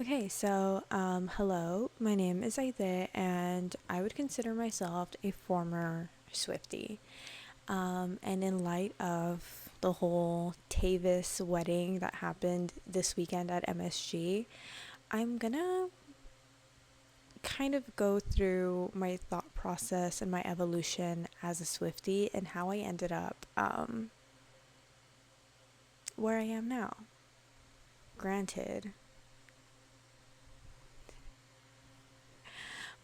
Okay, hello, my name is Aide, and I would consider myself a former Swiftie. And in light of the whole Tavis wedding that happened this weekend at MSG, I'm gonna kind of go through my thought process and my evolution as a Swiftie and how I ended up where I am now. Granted,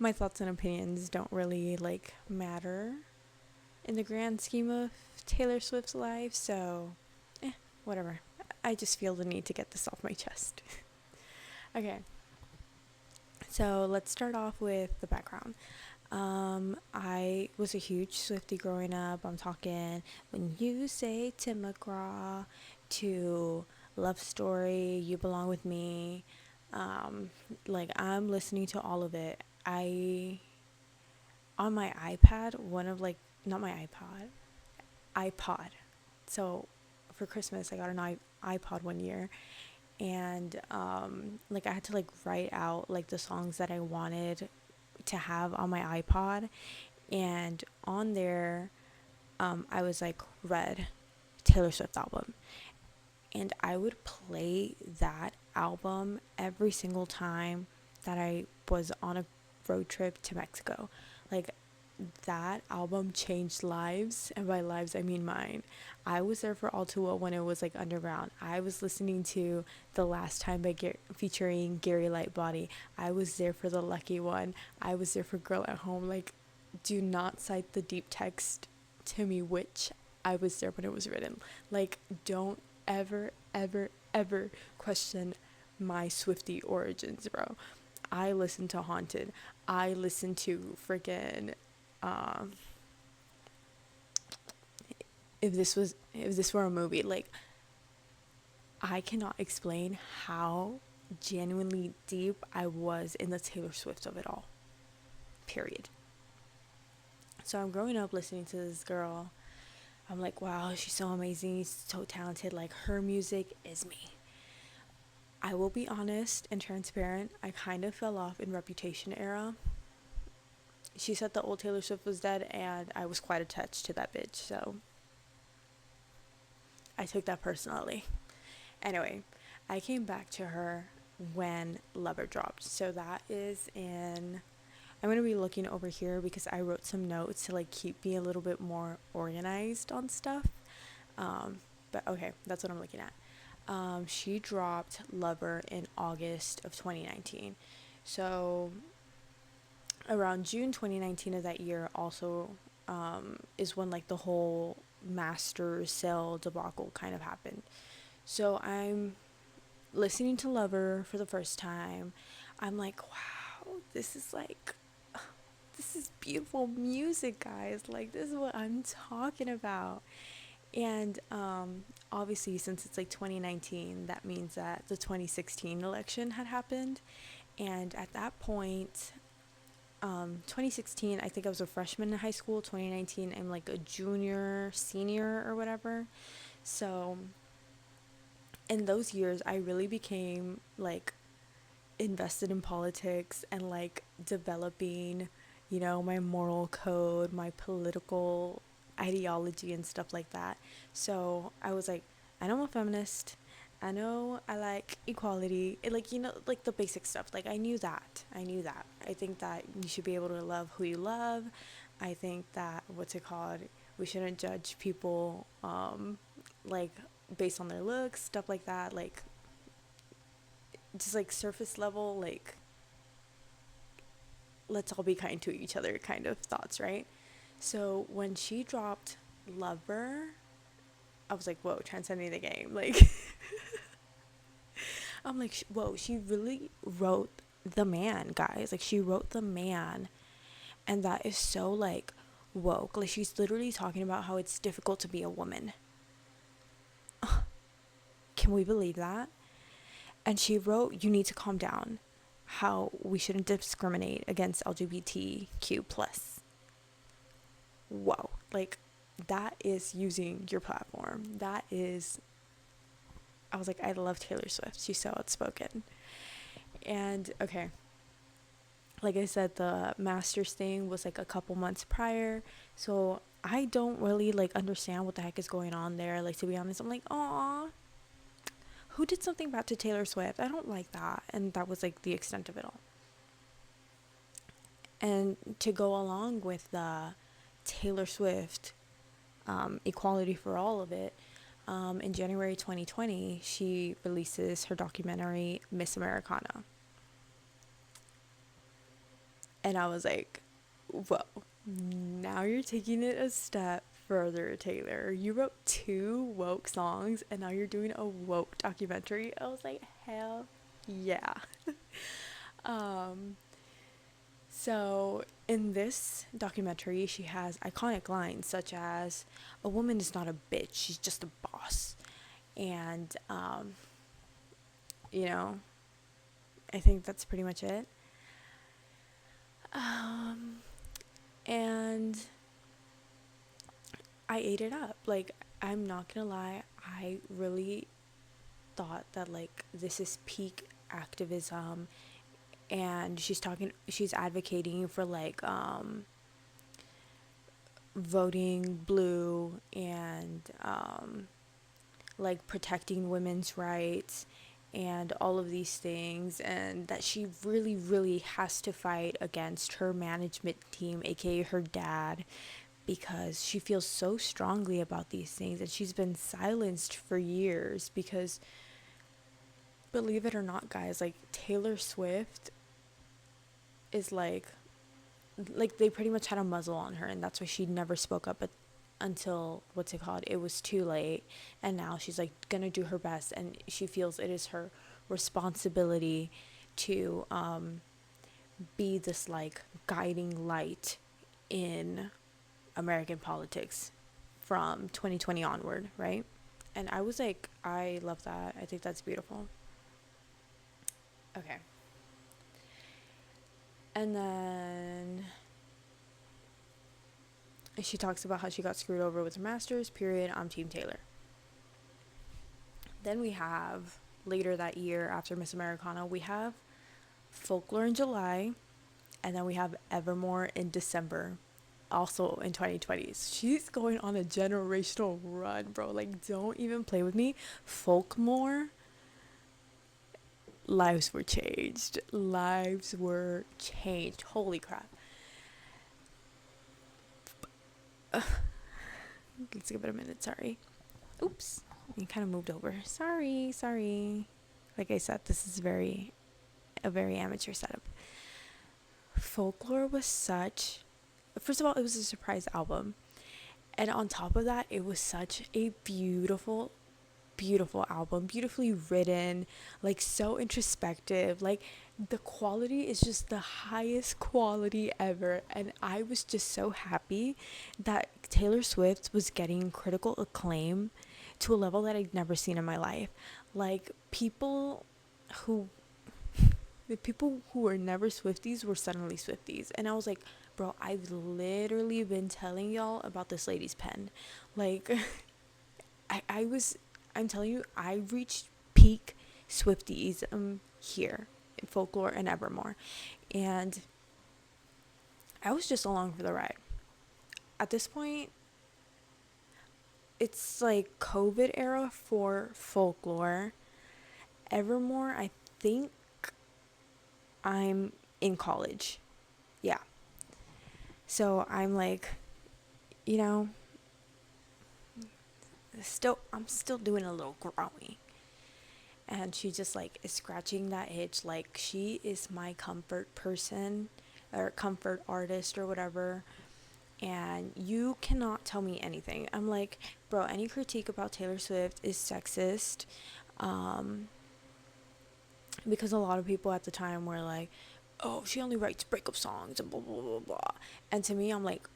my thoughts and opinions don't really matter in the grand scheme of Taylor Swift's life, so whatever. I just feel the need to get this off my chest. Okay, so let's start off with the background. I was a huge Swiftie growing up. I'm talking When You Say Tim McGraw to Love Story, You Belong With Me. I'm listening to all of it. On my iPad, not my iPod. So for Christmas, I got an iPod one year, and I had to write out the songs that I wanted to have on my iPod, and on there, I was Red, Taylor Swift album, and I would play that album every single time that I was on a road trip to Mexico. Like that album changed lives, and by lives I mean mine. I was there for All Too Well when it was underground. I was listening to The Last Time by featuring Gary Lightbody. I was there for The Lucky One. I was there for Girl at Home. Do not cite the deep text to me, which I was there when it was written. Don't ever, ever, ever question my Swiftie origins, bro. I listened to Haunted. I listened to freaking um if this were a movie, I cannot explain how genuinely deep I was in the Taylor Swift of it all. Period. So I'm growing up listening to this girl. I'm like, wow, she's so amazing, so talented. Her music is me. I will be honest and transparent. I kind of fell off in Reputation era. She said the old Taylor Swift was dead, and I was quite attached to that bitch. So I took that personally. Anyway, I came back to her when Lover dropped. So that is in. I'm going to be looking over here because I wrote some notes to keep me a little bit more organized on stuff. But okay, that's what I'm looking at. She dropped Lover in August of 2019. So around June 2019 of that year also is when the whole master sale debacle kind of happened. So I'm listening to Lover for the first time. I'm like, wow, this is beautiful music, guys. This is what I'm talking about. And obviously, since it's 2019, that means that the 2016 election had happened. And at that point, 2016, I think I was a freshman in high school. 2019, I'm a junior, senior, or whatever. So in those years, I really became invested in politics and developing, my moral code, my political ideology and stuff like that. So I was I know I'm a feminist. I know I like equality. The basic stuff. I knew that. I knew that. I think that you should be able to love who you love. I think that, what's it called? We shouldn't judge people, like, based on their looks, stuff like that. Just surface level, let's all be kind to each other kind of thoughts, right? So when she dropped Lover, I was like, whoa, transcending the game. I'm like, whoa, she really wrote the man, guys. She wrote the man. And that is so, woke. She's literally talking about how it's difficult to be a woman. Can we believe that? And she wrote, You Need to Calm Down. How we shouldn't discriminate against LGBTQ plus. Whoa. That is using your platform. I was like, I love Taylor Swift. She's so outspoken. And okay, like I said, the master's thing was like a couple months prior, so I don't really like understand what the heck is going on there. Like, to be honest, I'm like, aw, who did something bad to Taylor Swift? I don't like that. And that was like the extent of it all. And to go along with the Taylor Swift equality for all of it, in January 2020, she releases her documentary Miss Americana. And I was like, whoa, now you're taking it a step further, Taylor. You wrote 2 woke songs and now you're doing a woke documentary. I was like, hell yeah. um, so in this documentary, she has iconic lines such as, "A woman is not a bitch, she's just a boss." And, you know, I think that's pretty much it. Um, and I ate it up. Like, I'm not gonna lie, I really thought that, like, this is peak activism, and she's advocating for, like, voting blue and, like, protecting women's rights and all of these things, and that she really, really has to fight against her management team, aka her dad, because she feels so strongly about these things and she's been silenced for years. Because, believe it or not, guys, like, Taylor Swift is like they pretty much had a muzzle on her, and that's why she never spoke up until, what's it called, it was too late. And now she's like gonna do her best, and she feels it is her responsibility to be this like guiding light in American politics from 2020 onward, right? And I was like, I love that. I think that's beautiful. Okay. And then she talks about how she got screwed over with her master's, period. I'm Team Taylor. Then we have, later that year after Miss Americana, we have Folklore in July, and then we have Evermore in December, also in 2020s. She's going on a generational run, bro. Like, don't even play with me. Folklore, lives were changed. Lives were changed. Holy crap. Let's give it a minute. Sorry. Oops. You kind of moved over. Sorry. Like I said, this is a very amateur setup. Folklore was first of all, it was a surprise album. And on top of that, it was such a beautiful album, beautifully written, like so introspective. Like, the quality is just the highest quality ever, and I was just so happy that Taylor Swift was getting critical acclaim to a level that I'd never seen in my life. Like, who the people who were never Swifties were suddenly Swifties, and I was like, bro, I've literally been telling y'all about this lady's pen. Like, I'm telling you, I reached peak Swifties here in Folklore and Evermore. And I was just along for the ride. At this point, it's like COVID era for Folklore. Evermore, I think I'm in college. Yeah. So I'm like, you know, I'm still doing a little growing. And she just like is scratching that itch. Like, she is my comfort person or comfort artist or whatever, and you cannot tell me anything. I'm like, bro, any critique about Taylor Swift is sexist, because a lot of people at the time were like, oh, she only writes breakup songs and blah blah blah blah. And to me, I'm like,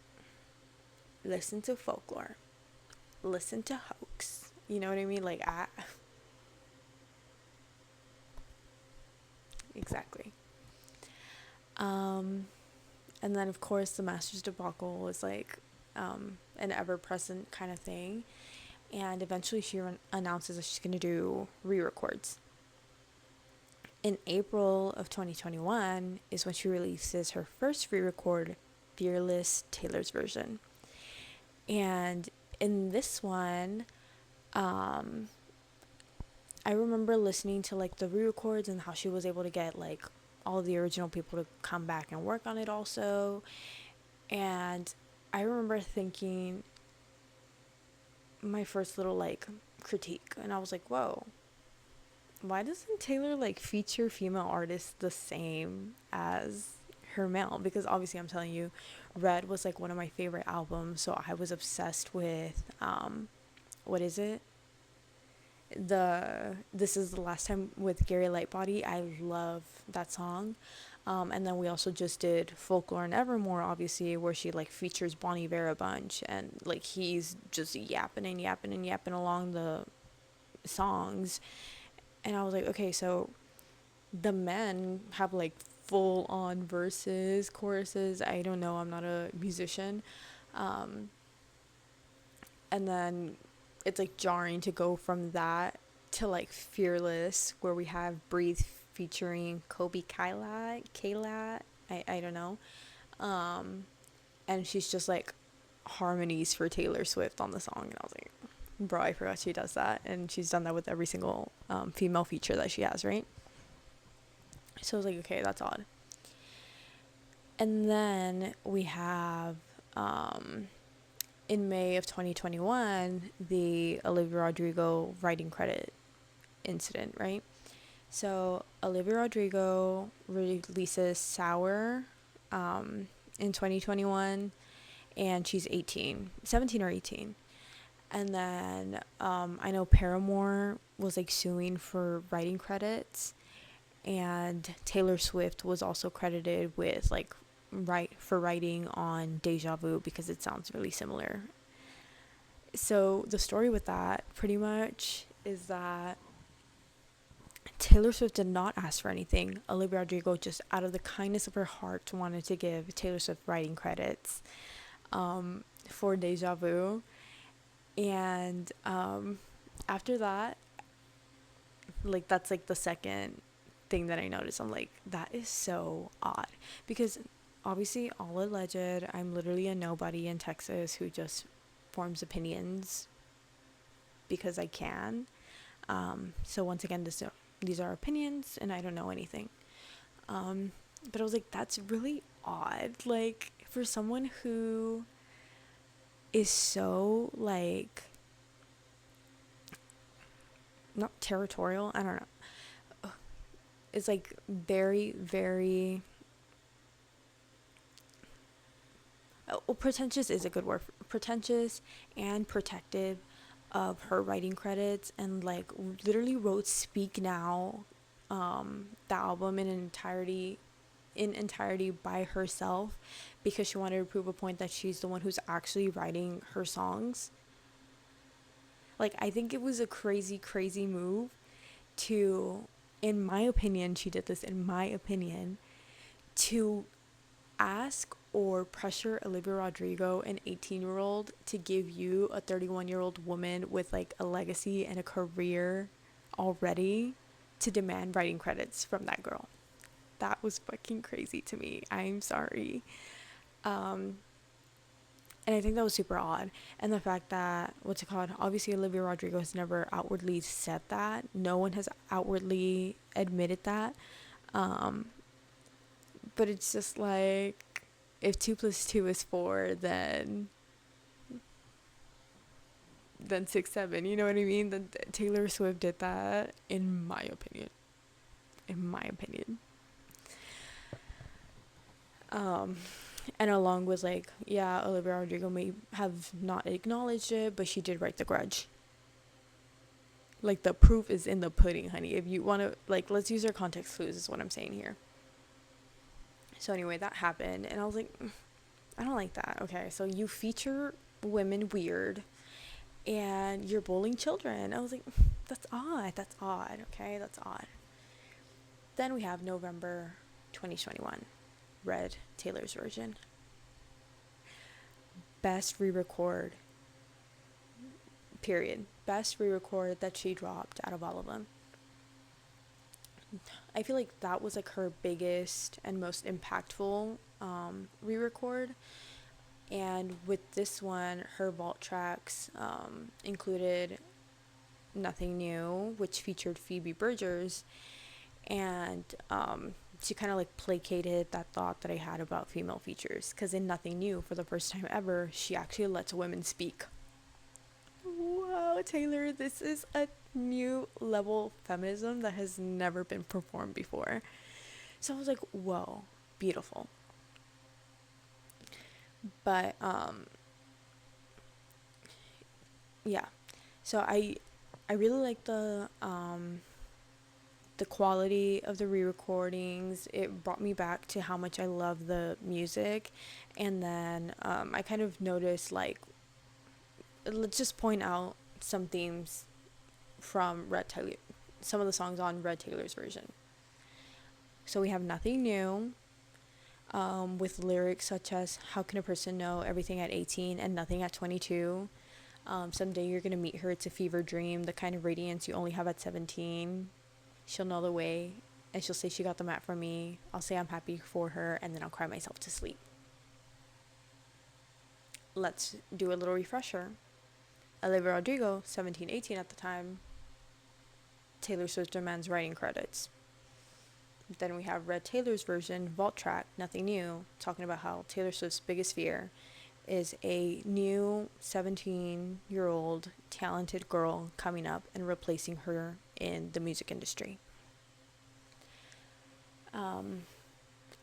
listen to Folklore, listen to Hoax, you know what I mean? Like, exactly. And then, of course, the Masters debacle was like an ever-present kind of thing. And eventually she announces that she's going to do re-records. In April of 2021 is when she releases her first re-record, Fearless Taylor's version. And in this one, um, I remember listening to like the re-records and how she was able to get like all of the original people to come back and work on it also. And I remember thinking my first little like critique, and I was like, whoa, why doesn't Taylor like feature female artists the same as her male? Because obviously I'm telling you, Red was like one of my favorite albums, so I was obsessed with what is it? The This Is the Last Time with Gary Lightbody. I love that song. And then we also just did Folklore and Evermore, obviously, where she like features Bonnie Iver a bunch, and like he's just yapping and yapping and yapping along the songs. And I was like, okay, so the men have like full on verses, choruses. I don't know, I'm not a musician. Um, and then it's like jarring to go from that to like Fearless, where we have Breathe featuring Kobe Kayla, I don't know. Um, and she's just like harmonies for Taylor Swift on the song, and I was like, bro, I forgot she does that, and she's done that with every single female feature that she has, right? So I was like, okay, that's odd. And then we have in May of 2021 the Olivia Rodrigo writing credit incident, right? So Olivia Rodrigo releases Sour in 2021, and she's 18, 17 or 18. And then I know Paramore was like suing for writing credits, and Taylor Swift was also credited with like writing on Deja Vu because it sounds really similar. So the story with that pretty much is that Taylor Swift did not ask for anything. Olivia Rodrigo just out of the kindness of her heart wanted to give Taylor Swift writing credits for Deja Vu. And after that, like that's like the second thing that I noticed. I'm like, that is so odd, because obviously all alleged. I'm literally a nobody in Texas who just forms opinions because I can. So once again, these are opinions, and I don't know anything. But I was like, that's really odd. Like, for someone who is so like not territorial, I don't know. It's like very, very pretentious is a good word. Pretentious and protective of her writing credits, and like literally wrote Speak Now, the album in entirety by herself, because she wanted to prove a point that she's the one who's actually writing her songs. Like, I think it was a crazy, crazy move to, in my opinion, she did this in my opinion, to ask or pressure Olivia Rodrigo, an 18-year-old, to give you, a 31-year-old woman with like a legacy and a career already, to demand writing credits from that girl. That was fucking crazy to me. I'm sorry. And I think that was super odd. And the fact that, what's it called? Obviously, Olivia Rodrigo has never outwardly said that. No one has outwardly admitted that. But it's just like, if 2 plus 2 is 4, then 6, 7. You know what I mean? Then Taylor Swift did that, in my opinion. In my opinion. And along with like, yeah, Olivia Rodrigo may have not acknowledged it, but she did write The Grudge. Like, the proof is in the pudding, honey. If you want to, like, let's use our context clues is what I'm saying here. So anyway, that happened, and I was like, I don't like that. Okay, so you feature women weird, and you're bullying children. I was like, that's odd. That's odd. Okay, that's odd. Then we have November 2021. Red, Taylor's version. Best re-record, period. Best re-record that she dropped out of all of them. I feel like that was like her biggest and most impactful re-record. And with this one, her vault tracks included Nothing New, which featured Phoebe Bridgers, and she kind of like placated that thought that I had about female features, because in Nothing New, for the first time ever, she actually lets women speak. Wow, Taylor, this is a new level of feminism that has never been performed before. So I was like, whoa, beautiful. But yeah. So I really like the quality of the re-recordings. It brought me back to how much I love the music. And then I kind of noticed, like, let's just point out some themes from Red Taylor, some of the songs on Red Taylor's version. So we have Nothing New, with lyrics such as, how can a person know everything at 18 and nothing at 22? Someday you're going to meet her, it's a fever dream, the kind of radiance you only have at 17. She'll know the way, and she'll say she got the map from me. I'll say I'm happy for her, and then I'll cry myself to sleep. Let's do a little refresher. Olivia Rodrigo, 17, 18 at the time. Taylor Swift demands writing credits. Then we have Red Taylor's version, Vault Track, Nothing New, talking about how Taylor Swift's biggest fear is a new 17-year-old talented girl coming up and replacing her in the music industry. And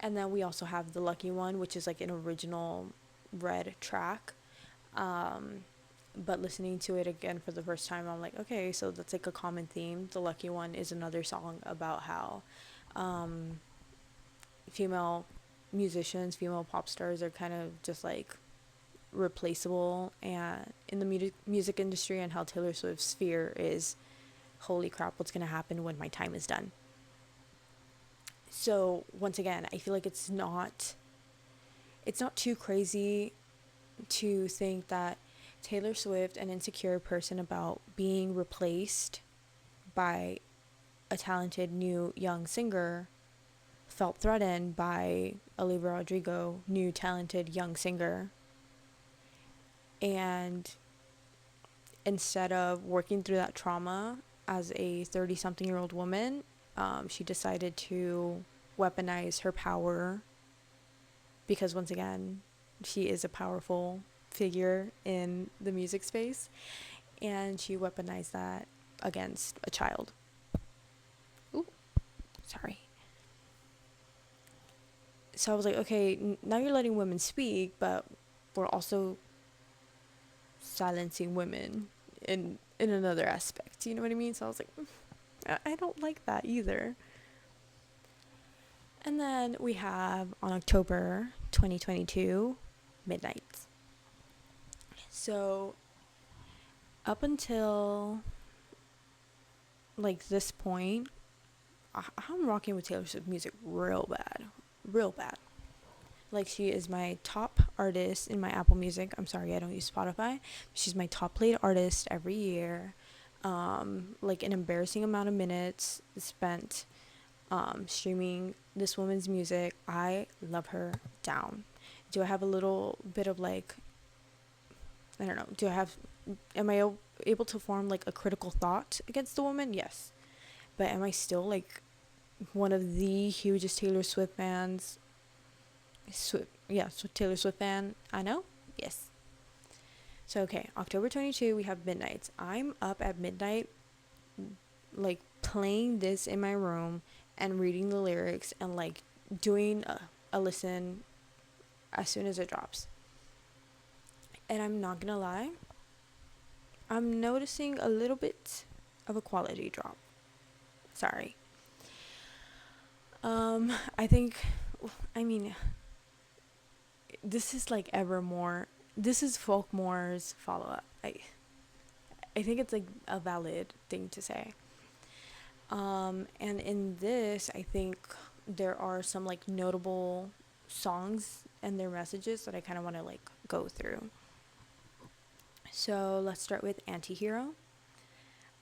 then we also have The Lucky One, which is like an original Red track. But listening to it again for the first time, I'm like, okay, so that's like a common theme. The Lucky One is another song about how female musicians, female pop stars are kind of just like replaceable and in the music industry, and how Taylor Swift's fear is, holy crap, what's going to happen when my time is done? So once again, I feel like it's not too crazy to think that Taylor Swift, an insecure person about being replaced by a talented new young singer, felt threatened by Olivia Rodrigo, new talented young singer. And instead of working through that trauma as a 30-something-year-old woman, she decided to weaponize her power, because once again, she is a powerful figure in the music space, and she weaponized that against a child. Ooh, sorry. So I was like, okay, now you're letting women speak, but we're also silencing women in another aspect. You know what I mean? So I was like, I don't like that either. And then we have, on October 2022, Midnight. So up until like this point, I'm rocking with Taylor Swift music real bad. Like, she is my top artist in my Apple Music. I'm sorry, I don't use Spotify. She's my top played artist every year. Like an embarrassing amount of minutes spent streaming this woman's music. I love her down. Do I have a little bit of like, I don't know, am I able to form like a critical thought against the woman? Yes. But am I still like one of the hugest Taylor Swift fans? Taylor Swift fan I know? Yes. So okay, October 22, we have Midnight. I'm up at midnight, like playing this in my room and reading the lyrics and like doing a listen as soon as it drops. And I'm not gonna lie, I'm noticing a little bit of a quality drop. Sorry. I think, I mean, this is like Evermore. This is Folkmore's follow-up. I think it's like a valid thing to say. And in this, I think there are some like notable songs and their messages that I kind of want to like go through. So let's start with Antihero.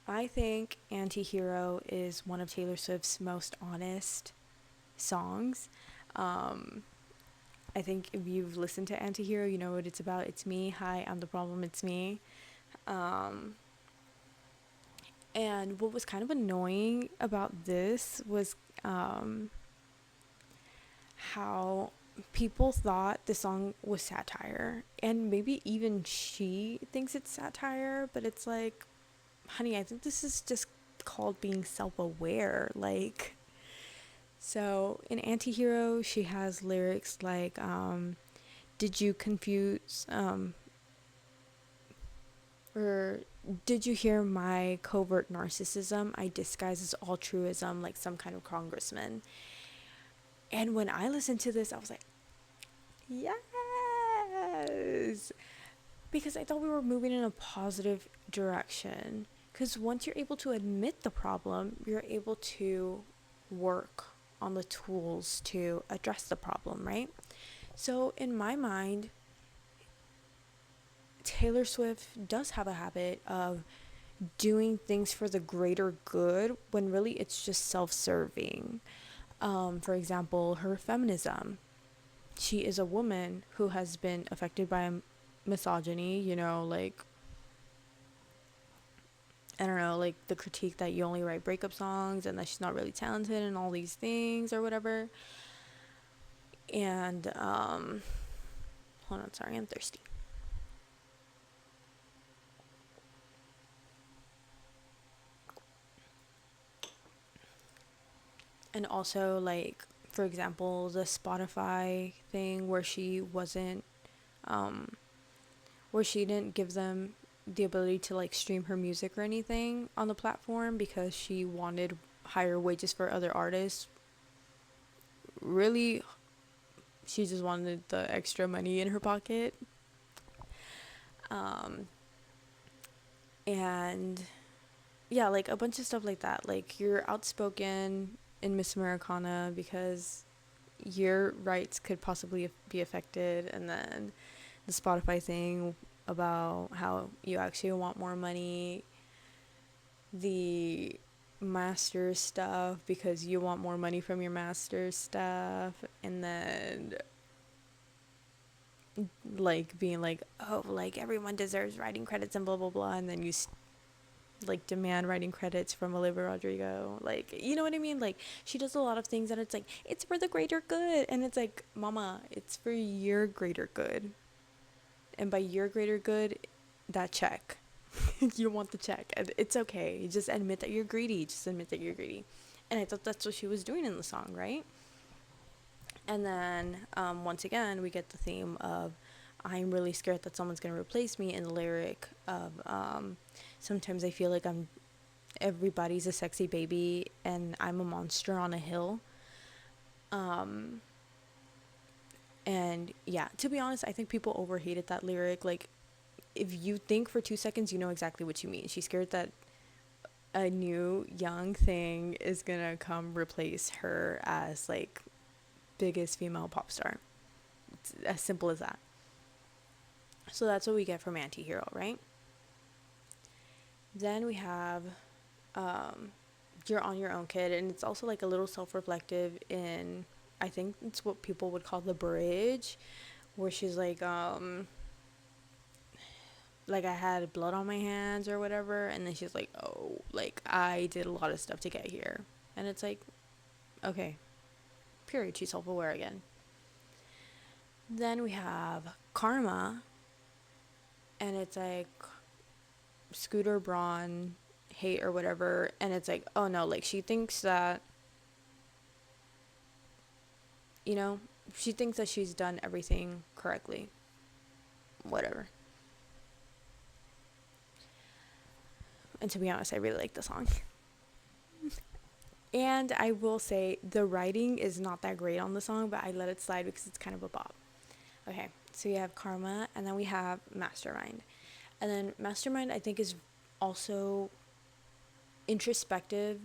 I think Anti-Hero is one of Taylor Swift's most honest songs. Um, I think if you've listened to Anti-Hero, you know what it's about. It's me. Hi, I'm the problem. It's me. Um, and what was kind of annoying about this was um, how people thought the song was satire. And maybe even she thinks it's satire, but it's like, honey, I think this is just called being self-aware. Like, so in Antihero, she has lyrics like, did you confuse, or did you hear my covert narcissism? I disguise as altruism like some kind of congressman. And when I listened to this, I was like, yes, because I thought we were moving in a positive direction. Because once you're able to admit the problem, you're able to work on the tools to address the problem, right? So, in my mind, Taylor Swift does have a habit of doing things for the greater good when really it's just self serving. For example, her feminism. She is a woman who has been affected by misogyny, you know, like, I don't know, like the critique that you only write breakup songs and that she's not really talented and all these things or whatever. And, hold on, sorry, I'm thirsty. And also, like, for example, the Spotify thing where she wasn't, um, where she didn't give them the ability to like stream her music or anything on the platform because she wanted higher wages for other artists. Really, she just wanted the extra money in her pocket. Um, and yeah, like a bunch of stuff like that. Like you're outspoken in Miss Americana because your rights could possibly be affected, and then the Spotify thing about how you actually want more money, the master stuff because you want more money from your master stuff, and then like being like, oh, like everyone deserves writing credits and blah blah blah, and then you like demand writing credits from Olivia Rodrigo. Like, you know what I mean? Like she does a lot of things and it's like it's for the greater good, and it's like, mama, it's for your greater good. And by your greater good, that check. You want the check. And it's okay. You just admit that you're greedy. Just admit that you're greedy. And I thought that's what she was doing in the song, right? And then once again, we get the theme of I'm really scared that someone's going to replace me in the lyric of sometimes I feel like everybody's a sexy baby and I'm a monster on a hill. Um, and yeah, to be honest, I think people overhated that lyric. Like, if you think for 2 seconds, you know exactly what you mean. She's scared that a new young thing is gonna come replace her as like biggest female pop star. It's as simple as that. So that's what we get from Anti-Hero, right? Then we have You're on Your Own, Kid, and it's also like a little self-reflective in, I think it's what people would call the bridge, where she's like I had blood on my hands or whatever, and then she's like, oh, like I did a lot of stuff to get here. And it's like, okay, period. She's self-aware again. Then we have Karma, and it's like Scooter Braun hate or whatever, and it's like, oh no, like she thinks that, you know, she thinks that she's done everything correctly. Whatever. And to be honest, I really like the song. And I will say the writing is not that great on the song, but I let it slide because it's kind of a bop. Okay, so you have Karma, and then we have Mastermind. And then Mastermind, I think, is also introspective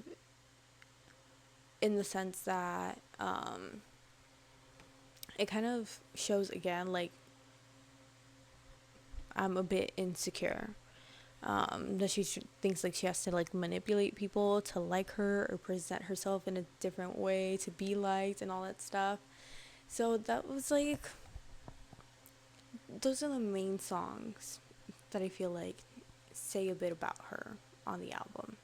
in the sense that it kind of shows again, like, I'm a bit insecure. that thinks like she has to like manipulate people to like her or present herself in a different way to be liked and all that stuff. So that was like, those are the main songs that I feel like say a bit about her on the album.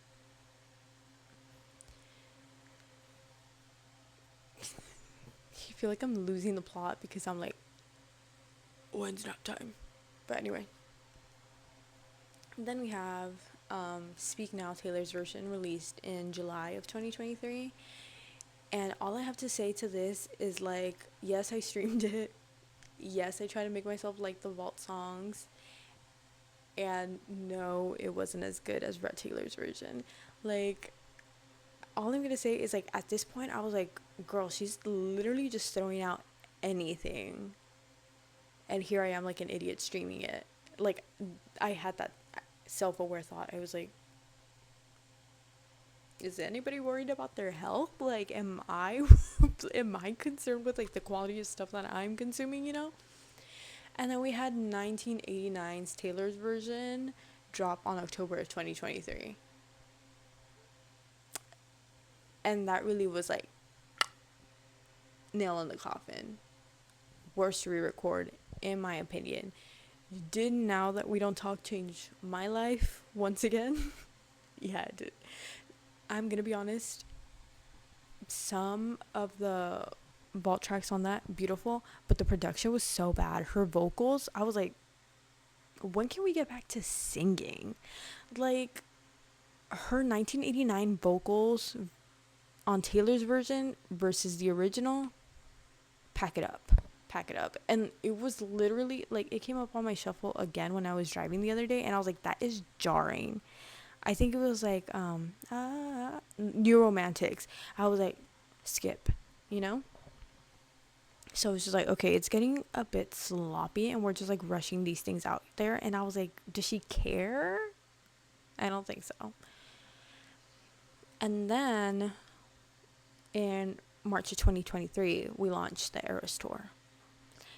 I feel like I'm losing the plot because I'm like, when's nap time? But anyway. Then we have Speak Now, Taylor's version, released in July of 2023. And all I have to say to this is like, yes, I streamed it. Yes, I tried to make myself like the vault songs. And no, it wasn't as good as Red Taylor's version. Like, all I'm gonna say is like, at this point, I was like, girl, she's literally just throwing out anything. And here I am like an idiot streaming it. Like, I had that self-aware thought. I was like, is anybody worried about their health? Like, am I am I concerned with like the quality of stuff that I'm consuming, you know? And then we had 1989's Taylor's version drop on October of 2023. And that really was like nail in the coffin. Worst re-record, in my opinion. Did Now That We Don't Talk change my life once again? Yeah, it did. I'm gonna be honest, some of the vault tracks on that, beautiful, but the production was so bad. Her vocals, I was like, when can we get back to singing? Like, her 1989 vocals on Taylor's version versus the original, pack it up. Pack it up. And it was literally, like, it came up on my shuffle again when I was driving the other day, and I was like, that is jarring. I think it was like New Romantics. I was like, skip, you know? So it's just like, okay, it's getting a bit sloppy and we're just like rushing these things out there. And I was like, does she care? I don't think so. And then in March of 2023, we launched the Eras Tour.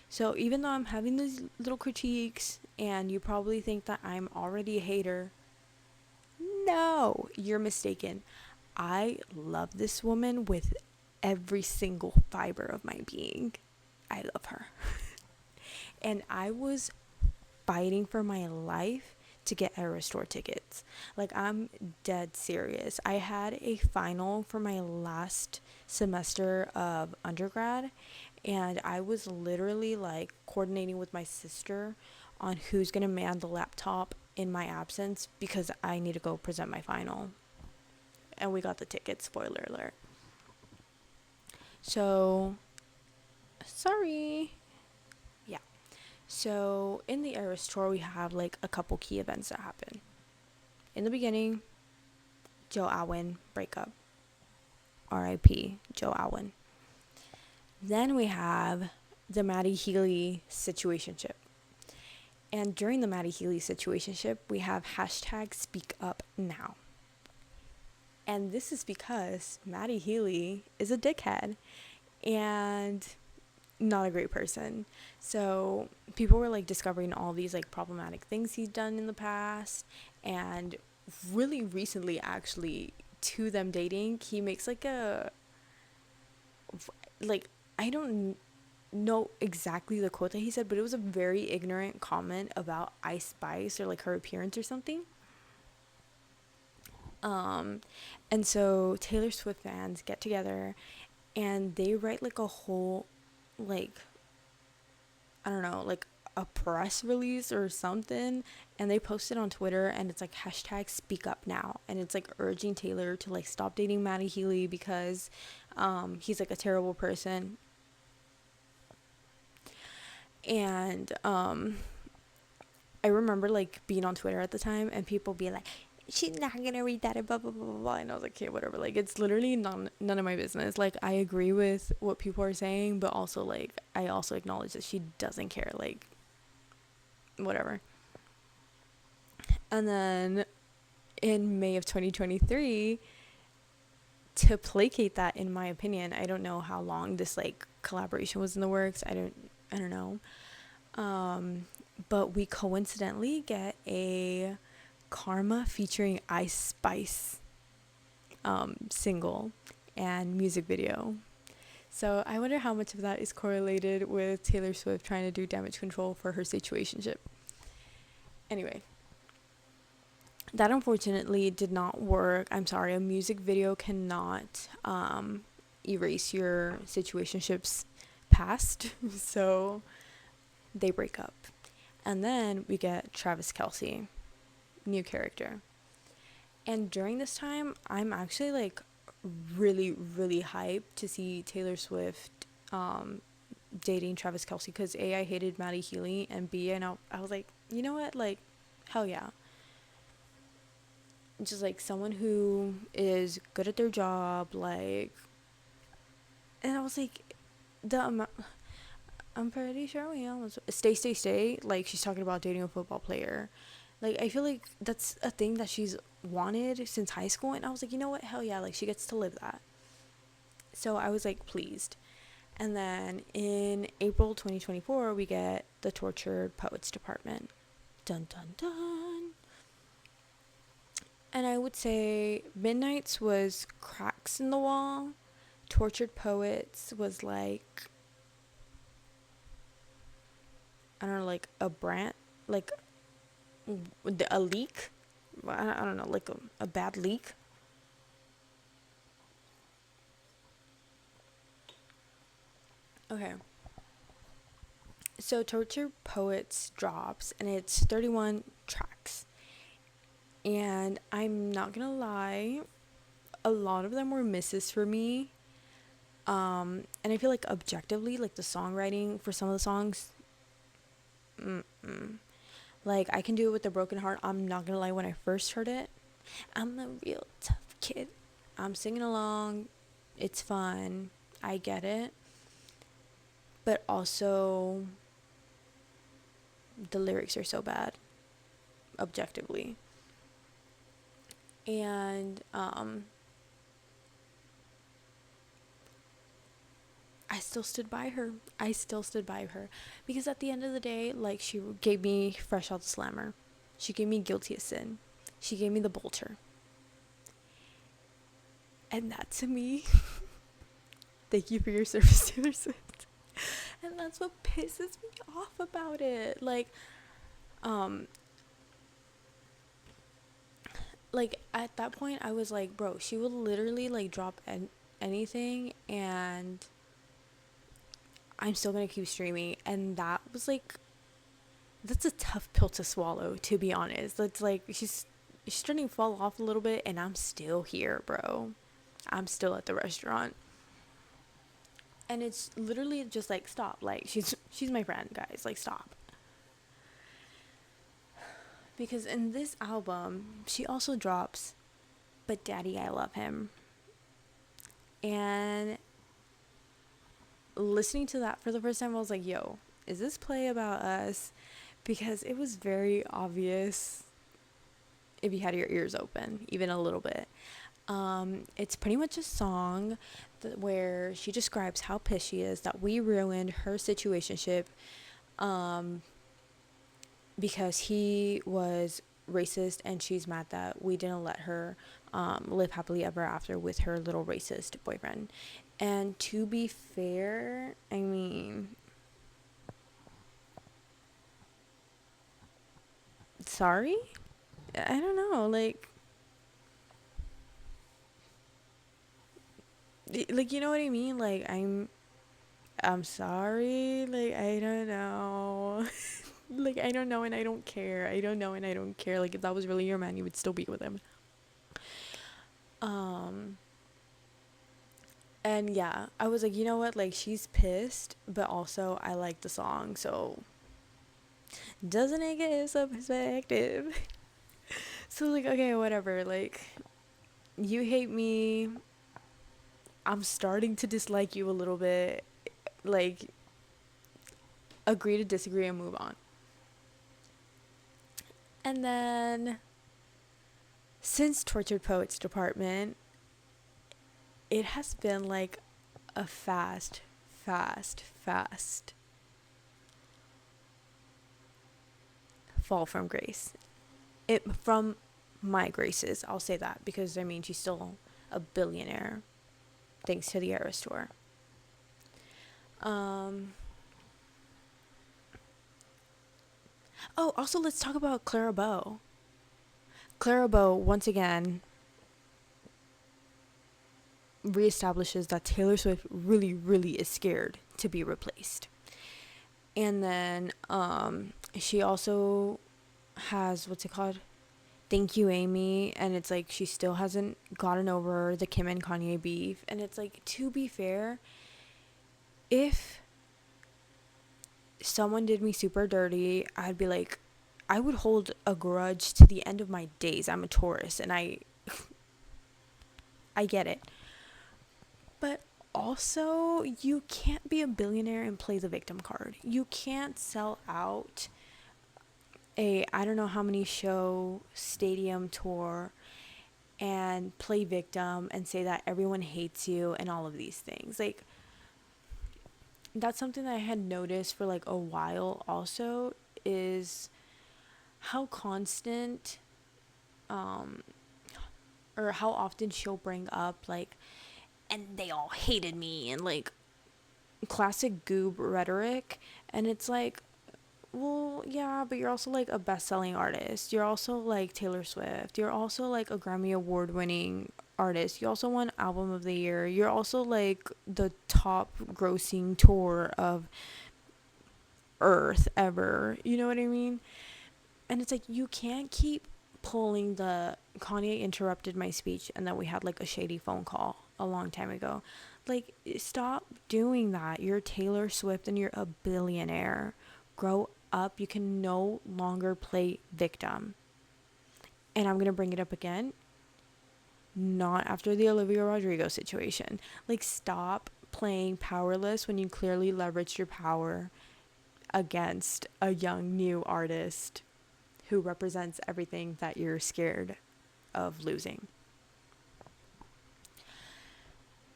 So even though I'm having these little critiques and you probably think that I'm already a hater, no, you're mistaken. I love this woman with every single fiber of my being. I love her. And I was fighting for my life to get Eras Tour tickets. Like, I'm dead serious. I had a final for my last semester of undergrad, and I was literally like coordinating with my sister on who's gonna man the laptop in my absence because I need to go present my final. And we got the tickets, spoiler alert. So, sorry. Yeah. So, in the Eras Tour, we have like a couple key events that happen. In the beginning, Joe Alwyn breakup. R.I.P. Joe Alwyn. Then we have the Maddie Healy situationship. And during the Maddie Healy situationship, we have hashtag Speak Up Now. And this is because Maddie Healy is a dickhead and not a great person. So people were like discovering all these like problematic things he's done in the past. And really recently, actually, to them dating, he makes like I don't know exactly the quote that he said, but it was a very ignorant comment about Ice Spice or like her appearance or something. And so Taylor Swift fans get together and they write like a whole, like, I don't know, like a press release or something, and they post it on Twitter, and it's like hashtag Speak Up Now, and it's like urging Taylor to like stop dating Maddie Healy because he's like a terrible person. And I remember like being on Twitter at the time and people be like, she's not gonna read that and blah blah blah blah blah. And I was like, okay, whatever. Like, it's literally none of my business. Like, I agree with what people are saying, but also like I also acknowledge that she doesn't care. Like, whatever. And then in May of 2023, to placate that, in my opinion, I don't know how long this like collaboration was in the works. I don't know. But we coincidentally get a Karma featuring Ice Spice single and music video. So I wonder how much of that is correlated with Taylor Swift trying to do damage control for her situationship. Anyway, that unfortunately did not work. I'm sorry, a music video cannot erase your situationship's past. So they break up. And then we get Travis Kelce, new character. And during this time, I'm actually like really, really hyped to see Taylor Swift dating Travis Kelce, because A, I hated Maddie Healy, and B, I was like, you know what, like, hell yeah. Just like someone who is good at their job, like, and I was like, I'm pretty sure we almost stay. Like, she's talking about dating a football player. Like, I feel like that's a thing that she's wanted since high school, and I was like, you know what, hell yeah, like, she gets to live that. So I was like pleased. And then in April 2024, we get the Tortured Poets Department. Dun dun dun. And I would say Midnight's was Cracks in the Wall. Tortured Poets was like, I don't know, like a brand, like a leak. I don't know, like a bad leak. Okay. So Tortured Poets drops, and it's 31 tracks. And I'm not gonna lie, a lot of them were misses for me. And I feel like objectively, like the songwriting for some of the songs, like I Can Do It With a Broken Heart. I'm not gonna lie, when I first heard it, I'm a real tough kid. I'm singing along, it's fun, I get it. But also, the lyrics are so bad, objectively. And I still stood by her. Because at the end of the day, like, she gave me Fresh Out the Slammer. She gave me Guilty as Sin. She gave me The Bolter. And that, to me, thank you for your service, Taylor Swift. And that's what pisses me off about it. Like at that point, I was like, bro, she will literally like drop anything, and I'm still gonna keep streaming. And that was like, that's a tough pill to swallow, to be honest. That's like, she's starting to fall off a little bit, and I'm still here, bro. I'm still at the restaurant. And it's literally just like, stop. Like, she's my friend, guys. Like, stop. Because in this album, she also drops But Daddy, I Love Him. And listening to that for the first time, I was like, yo, is this play about us? Because it was very obvious if you had your ears open, even a little bit. It's pretty much a song where she describes how pissed she is that we ruined her situationship because he was racist, and she's mad that we didn't let her live happily ever after with her little racist boyfriend. And to be fair, I mean, sorry? I don't know, like, you know what I mean? Like, I'm sorry, like, I don't know. Like, I don't know, and I don't care. I don't know, and I don't care. Like, if that was really your man, you would still be with him. And yeah, I was like, you know what? Like, she's pissed, but also I like the song, so doesn't it give some perspective? So, like, okay, whatever. Like, you hate me. I'm starting to dislike you a little bit. Like, agree to disagree and move on. And then, since Tortured Poets Department, it has been like a fast fall from grace. From my graces. I'll say that because I mean she's still a billionaire thanks to the Eras tour. Um, oh, also let's talk about Clara Bow. Clara Bow once again reestablishes that Taylor Swift really, really is scared to be replaced. And then she also has what's it called? Thank You Amy, and it's like she still hasn't gotten over the Kim and Kanye beef. And it's like, to be fair, if someone did me super dirty, I'd be like, I would hold a grudge to the end of my days. I'm a Taurus and I get it. But also, you can't be a billionaire and play the victim card. You can't sell out a I don't know how many show stadium tour and play victim and say that everyone hates you and all of these things. Like, that's something that I had noticed for like a while also, is how constant or how often she'll bring up like, and they all hated me, and like classic goob rhetoric. And it's like, well, yeah, but you're also like a best-selling artist. You're also like Taylor Swift. You're also like a Grammy award-winning artist. You also won album of the year. You're also like the top grossing tour of Earth ever. You know what I mean? And it's like, you can't keep pulling the Kanye interrupted my speech and then we had like a shady phone call a long time ago. Like, stop doing that. You're Taylor Swift and you're a billionaire. Grow up. You can no longer play victim. And I'm going to bring it up again. Not after the Olivia Rodrigo situation. Like, stop playing powerless when you clearly leveraged your power against a young new artist who represents everything that you're scared of losing.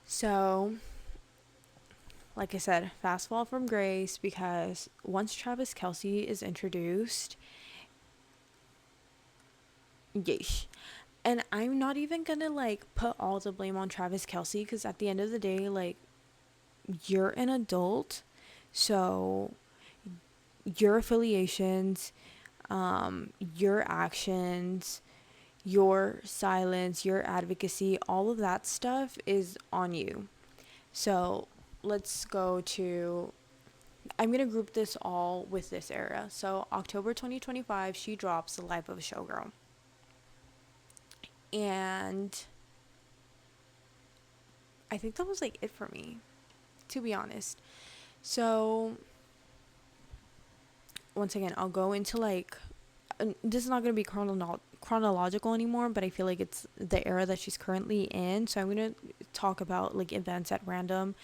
So, like I said, fast fall from grace, because once Travis Kelce is introduced, yeesh. And I'm not even gonna like put all the blame on Travis Kelce, because at the end of the day, like, you're an adult, so your affiliations, your actions, your silence, your advocacy, all of that stuff is on you. So let's go to, I'm going to group this all with this era. So October 2025, she drops The Life of a Showgirl. And I think that was like it for me, to be honest. So once again, I'll go into like, this is not going to be chronological anymore, but I feel like it's the era that she's currently in. So I'm going to talk about like events at random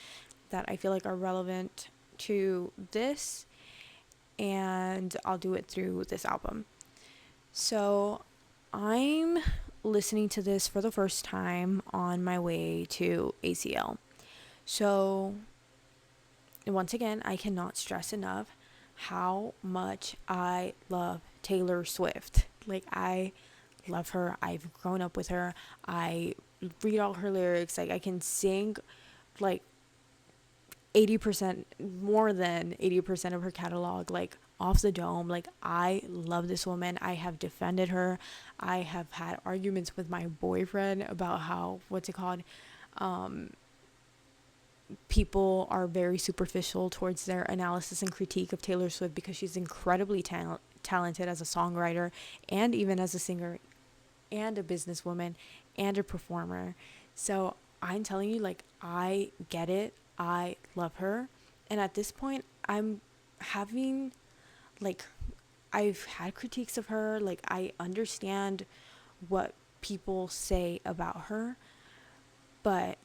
that I feel like are relevant to this, and I'll do it through this album. So I'm listening to this for the first time on my way to ACL. So once again, I cannot stress enough how much I love Taylor Swift. Like, I love her. I've grown up with her. I read all her lyrics. Like, I can sing like 80%, more than 80% of her catalog, like off the dome. Like, I love this woman. I have defended her. I have had arguments with my boyfriend about how, what's it called? People are very superficial towards their analysis and critique of Taylor Swift, because she's incredibly talented as a songwriter and even as a singer and a businesswoman and a performer. So I'm telling you, like, I get it. I love her. And at this point, I'm having, like, I've had critiques of her. Like, I understand what people say about her, but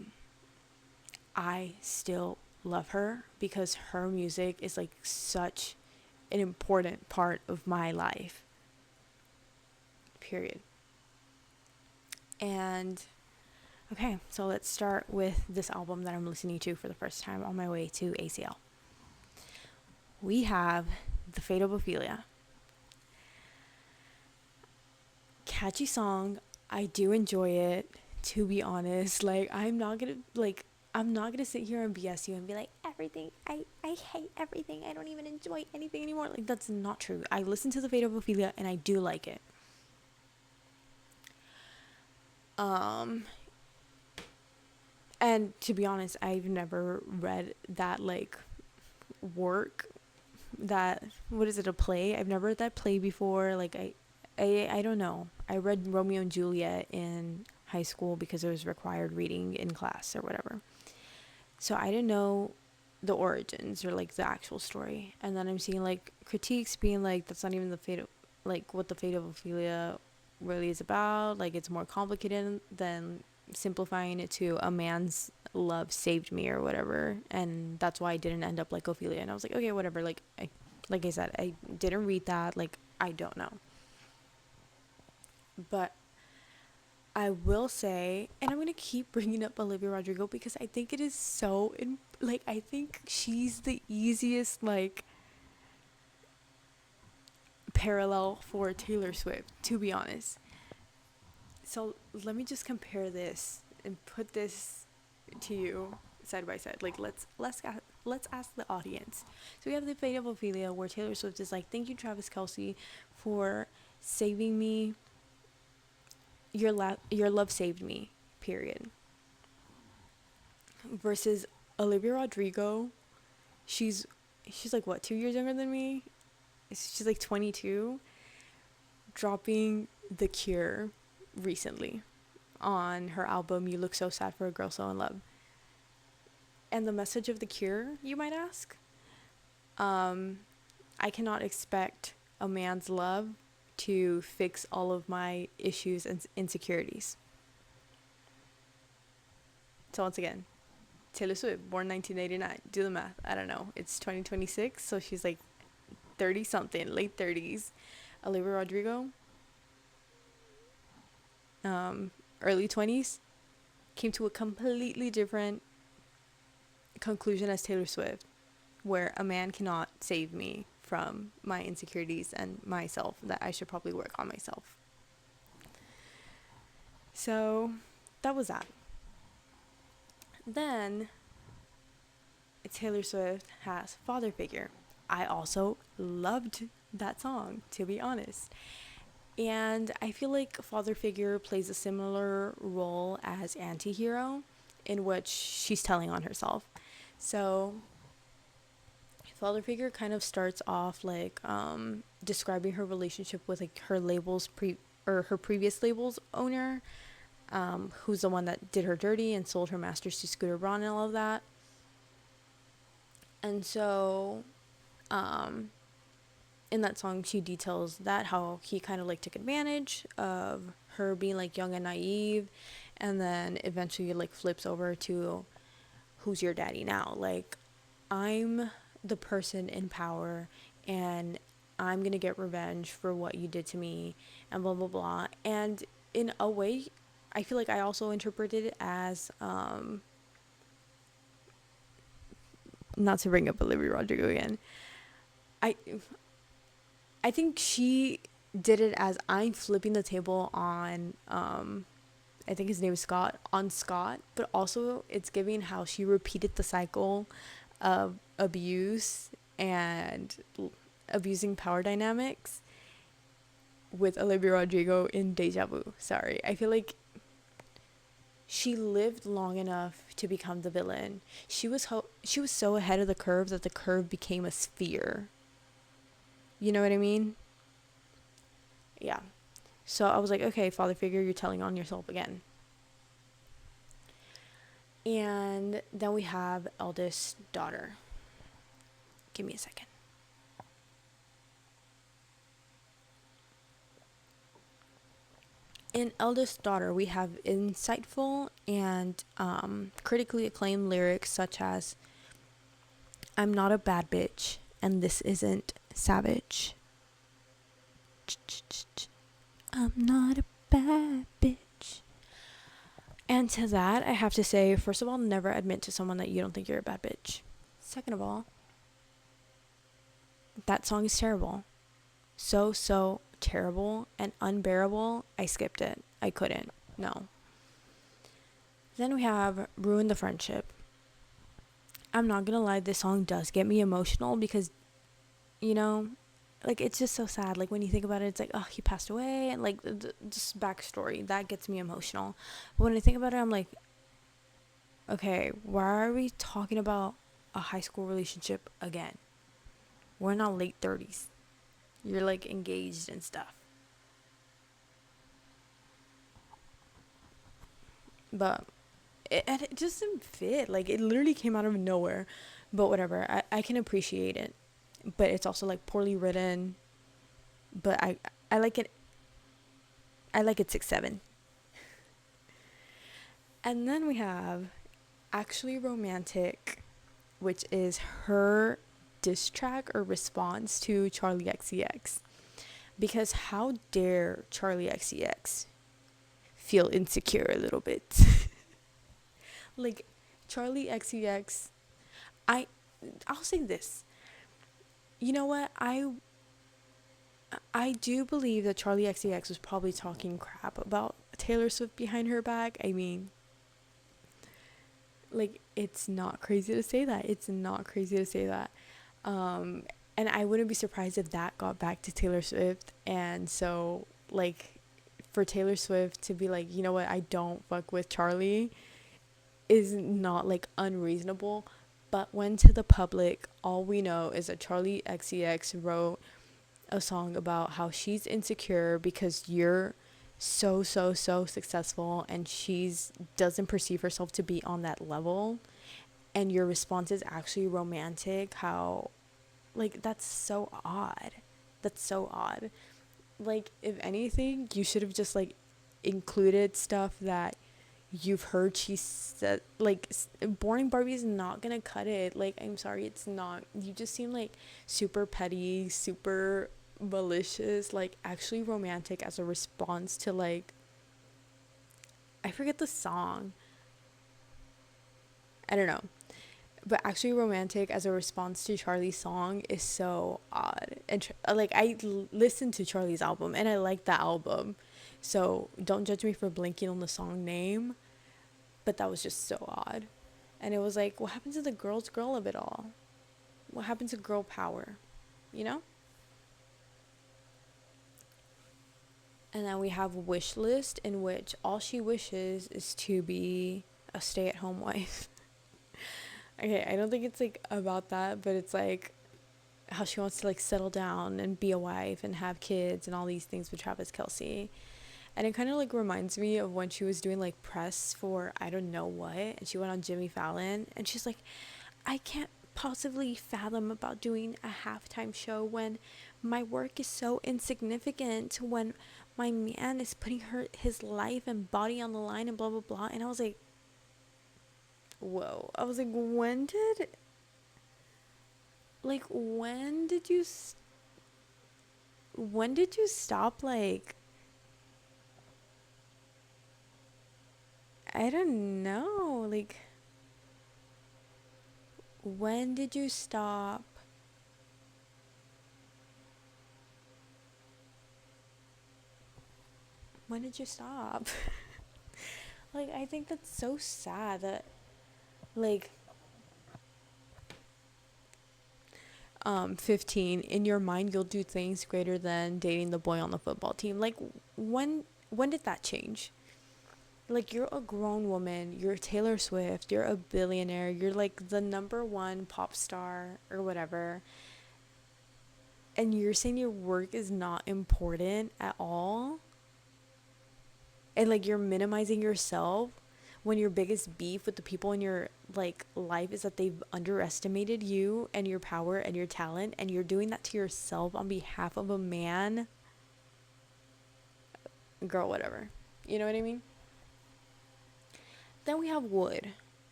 I still love her because her music is like such an important part of my life. Period. And okay, so let's start with this album that I'm listening to for the first time on my way to ACL. We have The Fate of Ophelia. catchy song. I do enjoy it, to be honest. Like, I'm not gonna sit here and BS you and be like, everything, I hate everything. I don't even enjoy anything anymore. Like, that's not true. I listen to the Fate of Ophelia and I do like it. Um, and to be honest, I've never read that, like, work, that, what is it, a play? I've never read that play before. Like, I don't know. I read Romeo and Juliet in high school because it was required reading in class or whatever. So I didn't know the origins or like the actual story. And then I'm seeing like critiques being like, that's not even the fate of, like, what the Fate of Ophelia really is about. Like, it's more complicated than simplifying it to a man's love saved me or whatever. And that's why I didn't end up like Ophelia. And I was like, okay, whatever. Like I said, I didn't read that. Like, I don't know. But I will say, and I'm going to keep bringing up Olivia Rodrigo because I think it is so, like, I think she's the easiest, like, parallel for Taylor Swift, to be honest. So let me just compare this and put this to you side by side. Like, let's ask the audience. So we have the Fate of Ophelia, where Taylor Swift is like, thank you, Travis Kelce, for saving me. Your love saved me, period. Versus Olivia Rodrigo, she's like, what, 2 years younger than me? She's like 22, dropping The Cure recently on her album You Look So Sad for a Girl So in Love. And the message of The Cure, you might ask? I cannot expect a man's love to fix all of my issues and insecurities. So once again, Taylor Swift, born 1989. Do the math. I don't know. It's 2026, so she's like 30 something, late 30s. Olivia Rodrigo, early 20s, came to a completely different conclusion as Taylor Swift, where a man cannot save me from my insecurities and myself, that I should probably work on myself. So that was that. Then Taylor Swift has Father Figure. I also loved that song, to be honest. And I feel like Father Figure plays a similar role as Antihero, in which she's telling on herself. So Father Figure kind of starts off like describing her relationship with like her her previous label's owner, who's the one that did her dirty and sold her masters to Scooter Braun and all of that. And so in that song, she details that, how he kind of like took advantage of her being like young and naive, and then eventually like flips over to, who's your daddy now? Like, I'm the person in power and I'm gonna get revenge for what you did to me, and blah blah blah. And in a way, I feel like I also interpreted it as not to bring up Olivia Rodrigo again, I think she did it as, I'm flipping the table on I think his name is Scott, on Scott, but also it's giving how she repeated the cycle of abuse and abusing power dynamics with Olivia Rodrigo in Deja Vu. Sorry, I feel like she lived long enough to become the villain. She was so ahead of the curve that the curve became a sphere. You know what I mean? Yeah. So I was like, okay, Father Figure, you're telling on yourself again. And then we have Eldest Daughter. Give me a second. In Eldest Daughter, we have insightful and critically acclaimed lyrics such as, I'm not a bad bitch, and this isn't savage. I'm not a bad bitch. And to that, I have to say, first of all, never admit to someone that you don't think you're a bad bitch. Second of all, that song is terrible. So terrible and unbearable, I skipped it. I couldn't. No. Then we have Ruin the Friendship. I'm not gonna lie, this song does get me emotional because, you know, like it's just so sad. Like when you think about it, it's like, oh, he passed away, and like just backstory that gets me emotional. But when I think about it, I'm like, okay, why are we talking about a high school relationship again? We're in our late 30s. You're like engaged and stuff. But and it just didn't fit. Like it literally came out of nowhere. But whatever, I can appreciate it. But it's also like poorly written. But I like it. I like it 6-7. And then we have Actually Romantic, which is her diss track or response to Charlie XCX. Because how dare Charlie XCX feel insecure a little bit? Like Charlie XCX, I I'll say this. You know what? I do believe that Charlie XCX was probably talking crap about Taylor Swift behind her back. I mean, like it's not crazy to say that. It's not crazy to say that. Um and I wouldn't be surprised if that got back to Taylor Swift, and so like for Taylor Swift to be like, "You know what? I don't fuck with Charlie." Is not like unreasonable, but when to the public, all we know is that Charlie XCX wrote a song about how she's insecure because you're so successful and she's doesn't perceive herself to be on that level, and your response is actually romantic. How like that's so odd. That's so odd. Like if anything, you should have just like included stuff that you've heard she said. Like boring Barbie is not gonna cut it. Like I'm sorry, it's not. You just seem like super petty, super malicious, like actually romantic as a response to like, I forget the song, I don't know, but actually romantic as a response to Charlie's song is so odd. And like listened to Charlie's album and I like that album, so don't judge me for blinking on the song name, but that was just so odd. And it was like, what happened to the girl's girl of it all? What happened to girl power? You know? And then we have Wish List, in which all she wishes is to be a stay-at-home wife. Okay, I don't think it's like about that, but it's like how she wants to like settle down and be a wife and have kids and all these things with Travis Kelce. And it kind of like reminds me of when she was doing like press for I don't know what, and she went on Jimmy Fallon, and she's like, I can't possibly fathom about doing a halftime show when my work is so insignificant, when my man is putting his life and body on the line and blah blah blah. And I was like, whoa. I was like, when did you stop, like, I don't know, like, when did you stop when did you stop? Like, I think that's so sad that, like, 15, in your mind you'll do things greater than dating the boy on the football team. Like, when did that change? Like, you're a grown woman, you're Taylor Swift, you're a billionaire, you're like the number one pop star or whatever, and you're saying your work is not important at all, and like you're minimizing yourself when your biggest beef with the people in your like life is that they've underestimated you and your power and your talent, and you're doing that to yourself on behalf of a man. Girl, whatever. You know what I mean? Then we have Wood.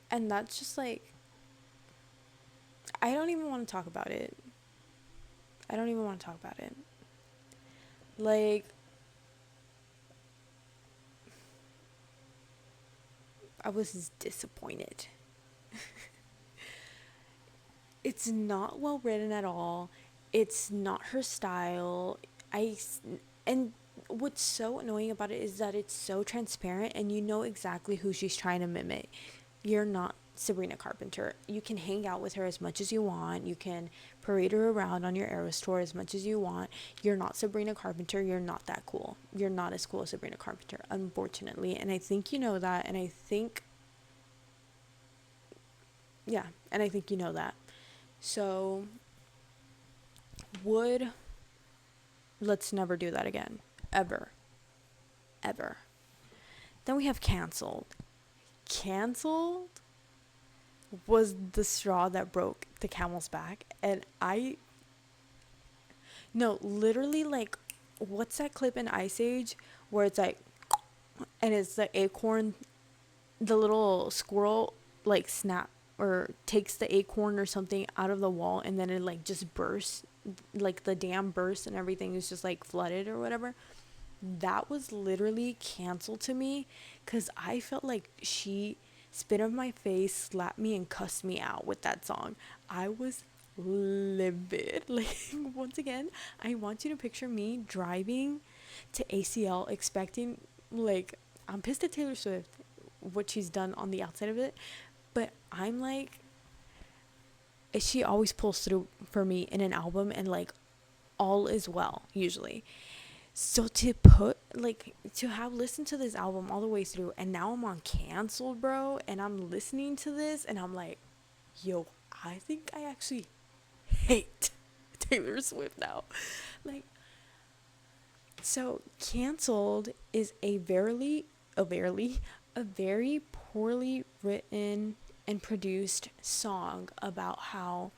And that's just like, I don't even want to talk about it. I don't even want to talk about it. Like, I was disappointed. It's not well written at all. It's not her style. I and what's so annoying about it is that it's so transparent and you know exactly who she's trying to mimic. You're not Sabrina Carpenter. You can hang out with her as much as you want. You can parade her around on your Eras tour as much as you want. You're not Sabrina Carpenter. You're not that cool. You're not as cool as Sabrina Carpenter, unfortunately. And I think you know that. And I think, yeah, and I think you know that. So, would let's never do that again. Ever. Ever. Then we have canceled. Canceled was the straw that broke the camel's back. And no, literally, like, what's that clip in Ice Age where it's like, and it's the acorn, the little squirrel, like, snap or takes the acorn or something out of the wall and then it, like, just bursts. Like, the dam bursts and everything is just, like, flooded or whatever. That was literally canceled to me because I felt like she spit on my face, slapped me, and cussed me out with that song. I was livid. Like, once again, I want you to picture me driving to ACL expecting, like, I'm pissed at Taylor Swift, what she's done on the outside of it, but I'm like, she always pulls through for me in an album, and, like, all is well, usually. So to have listened to this album all the way through and now I'm on canceled, bro, and I'm listening to this and I'm like, yo, I think I actually hate Taylor Swift now. Like, so canceled is a very poorly written and produced song about how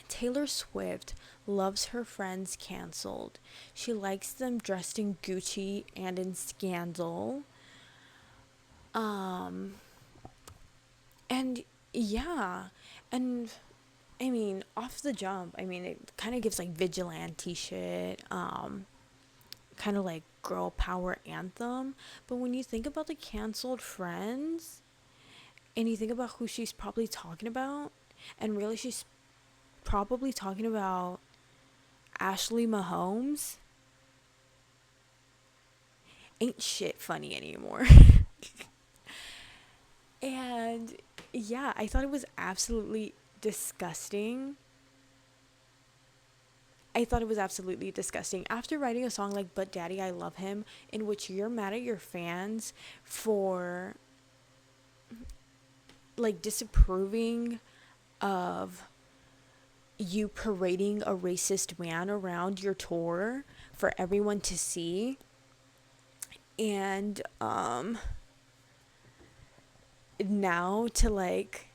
Taylor Swift loves her friends canceled. She likes them dressed in Gucci and in scandal. Um, and yeah, and I mean, off the jump, I mean, it kind of gives like vigilante shit, kind of like girl power anthem. But when you think about the canceled friends and you think about who she's probably talking about, and really she's probably talking about Ashley Mahomes, ain't shit funny anymore. And yeah, I thought it was absolutely disgusting. I thought it was absolutely disgusting. After writing a song like But Daddy, I Love Him, in which you're mad at your fans for like disapproving of you parading a racist man around your tour for everyone to see, and now to like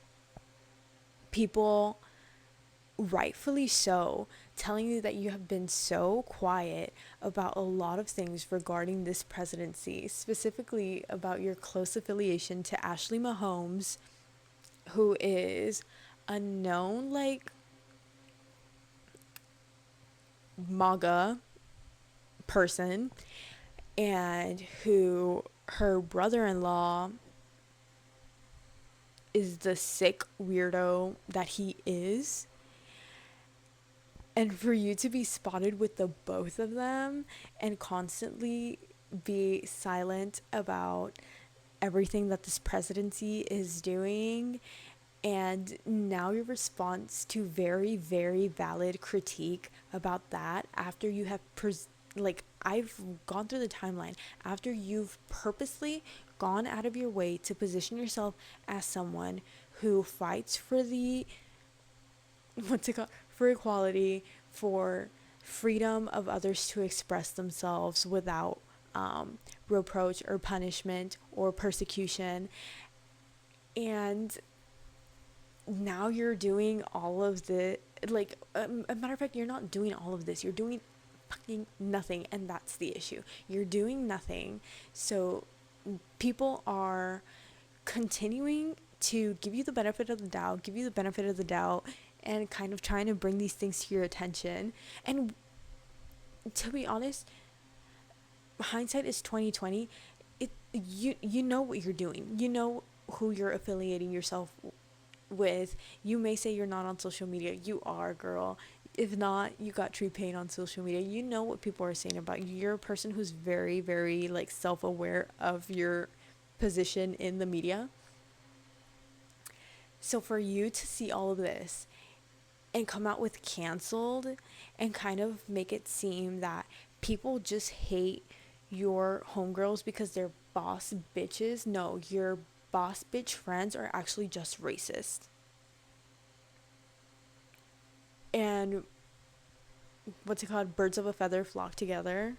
people, rightfully so, telling you that you have been so quiet about a lot of things regarding this presidency, specifically about your close affiliation to Ashley Mahomes, who is a known like MAGA person, and who her brother-in-law is the sick weirdo that he is. And for you to be spotted with the both of them and constantly be silent about everything that this presidency is doing, and now your response to very, very valid critique about that after you have like, I've gone through the timeline after you've purposely gone out of your way to position yourself as someone who fights for the what's it called, for equality, for freedom of others to express themselves without reproach or punishment or persecution. And now you're doing all of the, like, a matter of fact, you're not doing all of this. You're doing fucking nothing, and that's the issue. You're doing nothing. So people are continuing to give you the benefit of the doubt, and kind of trying to bring these things to your attention. And to be honest, hindsight is 2020. You know what you're doing. You know who you're affiliating yourself with. You may say you're not on social media. You are, girl. If not, you got tree paint on social media. You know what people are saying about you. You're a person who's very, very like self-aware of your position in the media. So for you to see all of this and come out with canceled and kind of make it seem that people just hate your homegirls because they're boss bitches. No, your boss bitch friends are actually just racist. And what's it called? Birds of a feather flock together.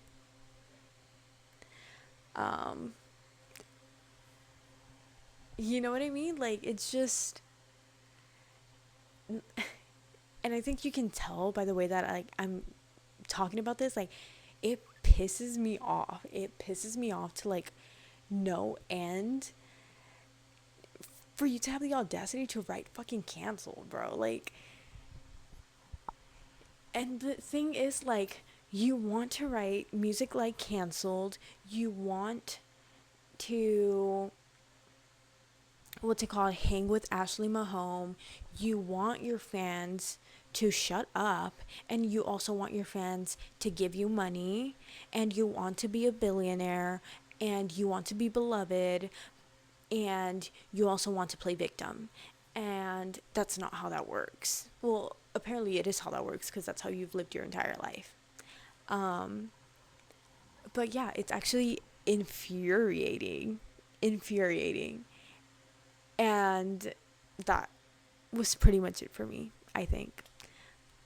Um, you know what I mean? Like, it's just, and I think you can tell by the way that like I'm talking about this, like it pisses me off. It pisses me off to like no end for you to have the audacity to write fucking canceled, bro. Like, and the thing is, like, you want to write music like canceled. You want to, what's it called, hang with Ashley Mahone. You want your fans to shut up, and you also want your fans to give you money, and you want to be a billionaire, and you want to be beloved, and you also want to play victim. And that's not how that works. Well, apparently it is how that works because that's how you've lived your entire life. Um, but yeah, it's actually infuriating. Infuriating. And that was pretty much it for me, I think.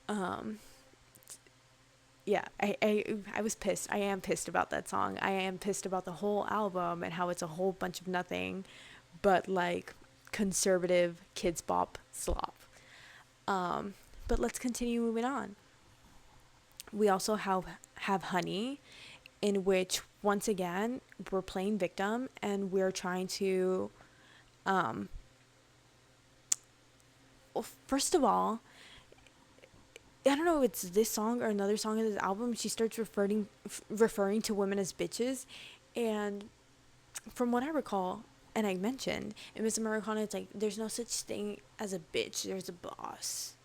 Um, yeah, I was pissed. I am pissed about that song. I am pissed about the whole album and how it's a whole bunch of nothing but like conservative kids bop slop. Um, but let's continue moving on. We also have Honey, in which once again we're playing victim and we're trying to um well, first of all, I don't know if it's this song or another song in this album, she starts referring to women as bitches. And from what I recall, and I mentioned in Miss Americana, it's like there's no such thing as a bitch, there's a boss.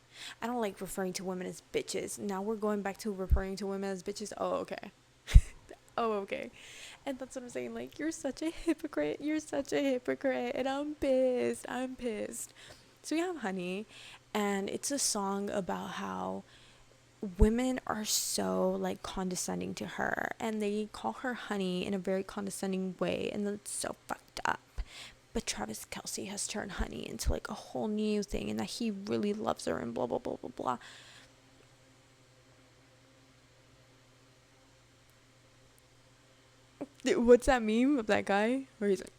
I don't like referring to women as bitches. Now we're going back to referring to women as bitches. Oh, okay. Oh, okay. And that's what I'm saying. Like, you're such a hypocrite. You're such a hypocrite. And I'm pissed. I'm pissed. So we have Honey, and it's a song about how women are so like condescending to her, and they call her honey in a very condescending way, and that's so fucked up. But Travis Kelce has turned Honey into like a whole new thing, and that he really loves her, and blah blah blah blah blah. What's that meme of that guy where he's like,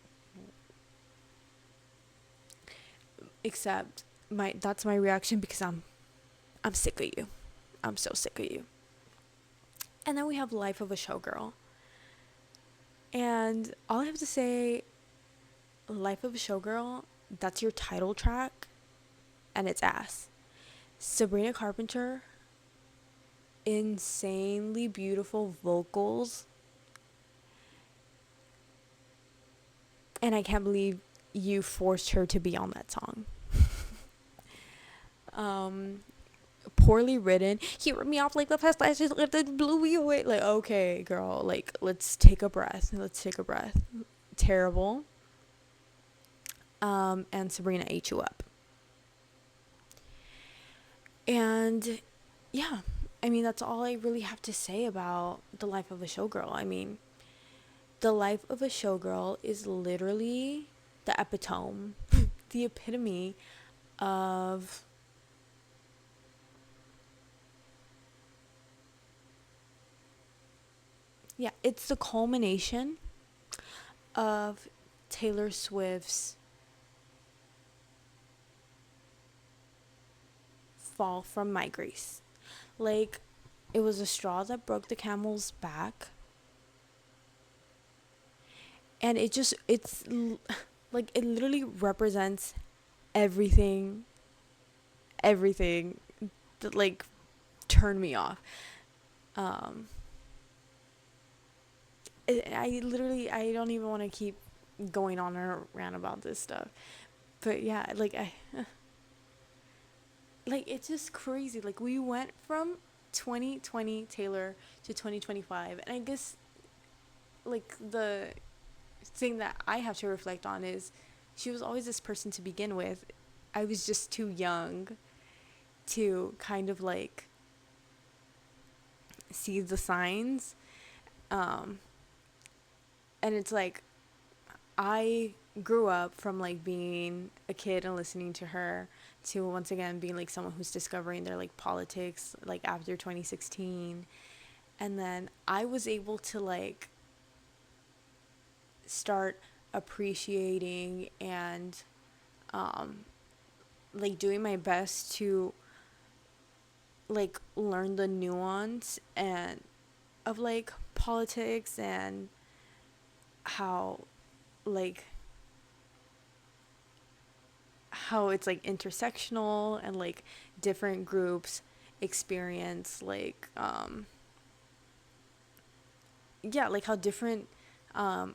except my that's my reaction because I'm sick of you. I'm so sick of you. And then we have Life of a Showgirl. And all I have to say, Life of a Showgirl, that's your title track, and it's ass. Sabrina Carpenter, insanely beautiful vocals. And I can't believe you forced her to be on that song. um, Poorly written. He ripped me off like the past lashes that blew me away. Like, okay, girl, like, let's take a breath. Let's take a breath. Terrible. And Sabrina ate you up. And yeah, I mean, that's all I really have to say about The Life of a Showgirl. I mean, The Life of a Showgirl is literally the epitome, the epitome of yeah, it's the culmination of Taylor Swift's fall from my grace. Like, it was a straw that broke the camel's back. And like, it literally represents everything, everything that, like, turned me off. Um, I don't even want to keep going on and around about this stuff. But yeah, like, like it's just crazy. Like we went from 2020 Taylor to 2025, and I guess like the thing that I have to reflect on is she was always this person to begin with. I was just too young to kind of like see the signs. Um, and it's like I grew up from like being a kid and listening to her to once again being like someone who's discovering their like politics like after 2016. And then I was able to like start appreciating and um like doing my best to like learn the nuance and of like politics and how like how it's like intersectional and like different groups experience like yeah, like how different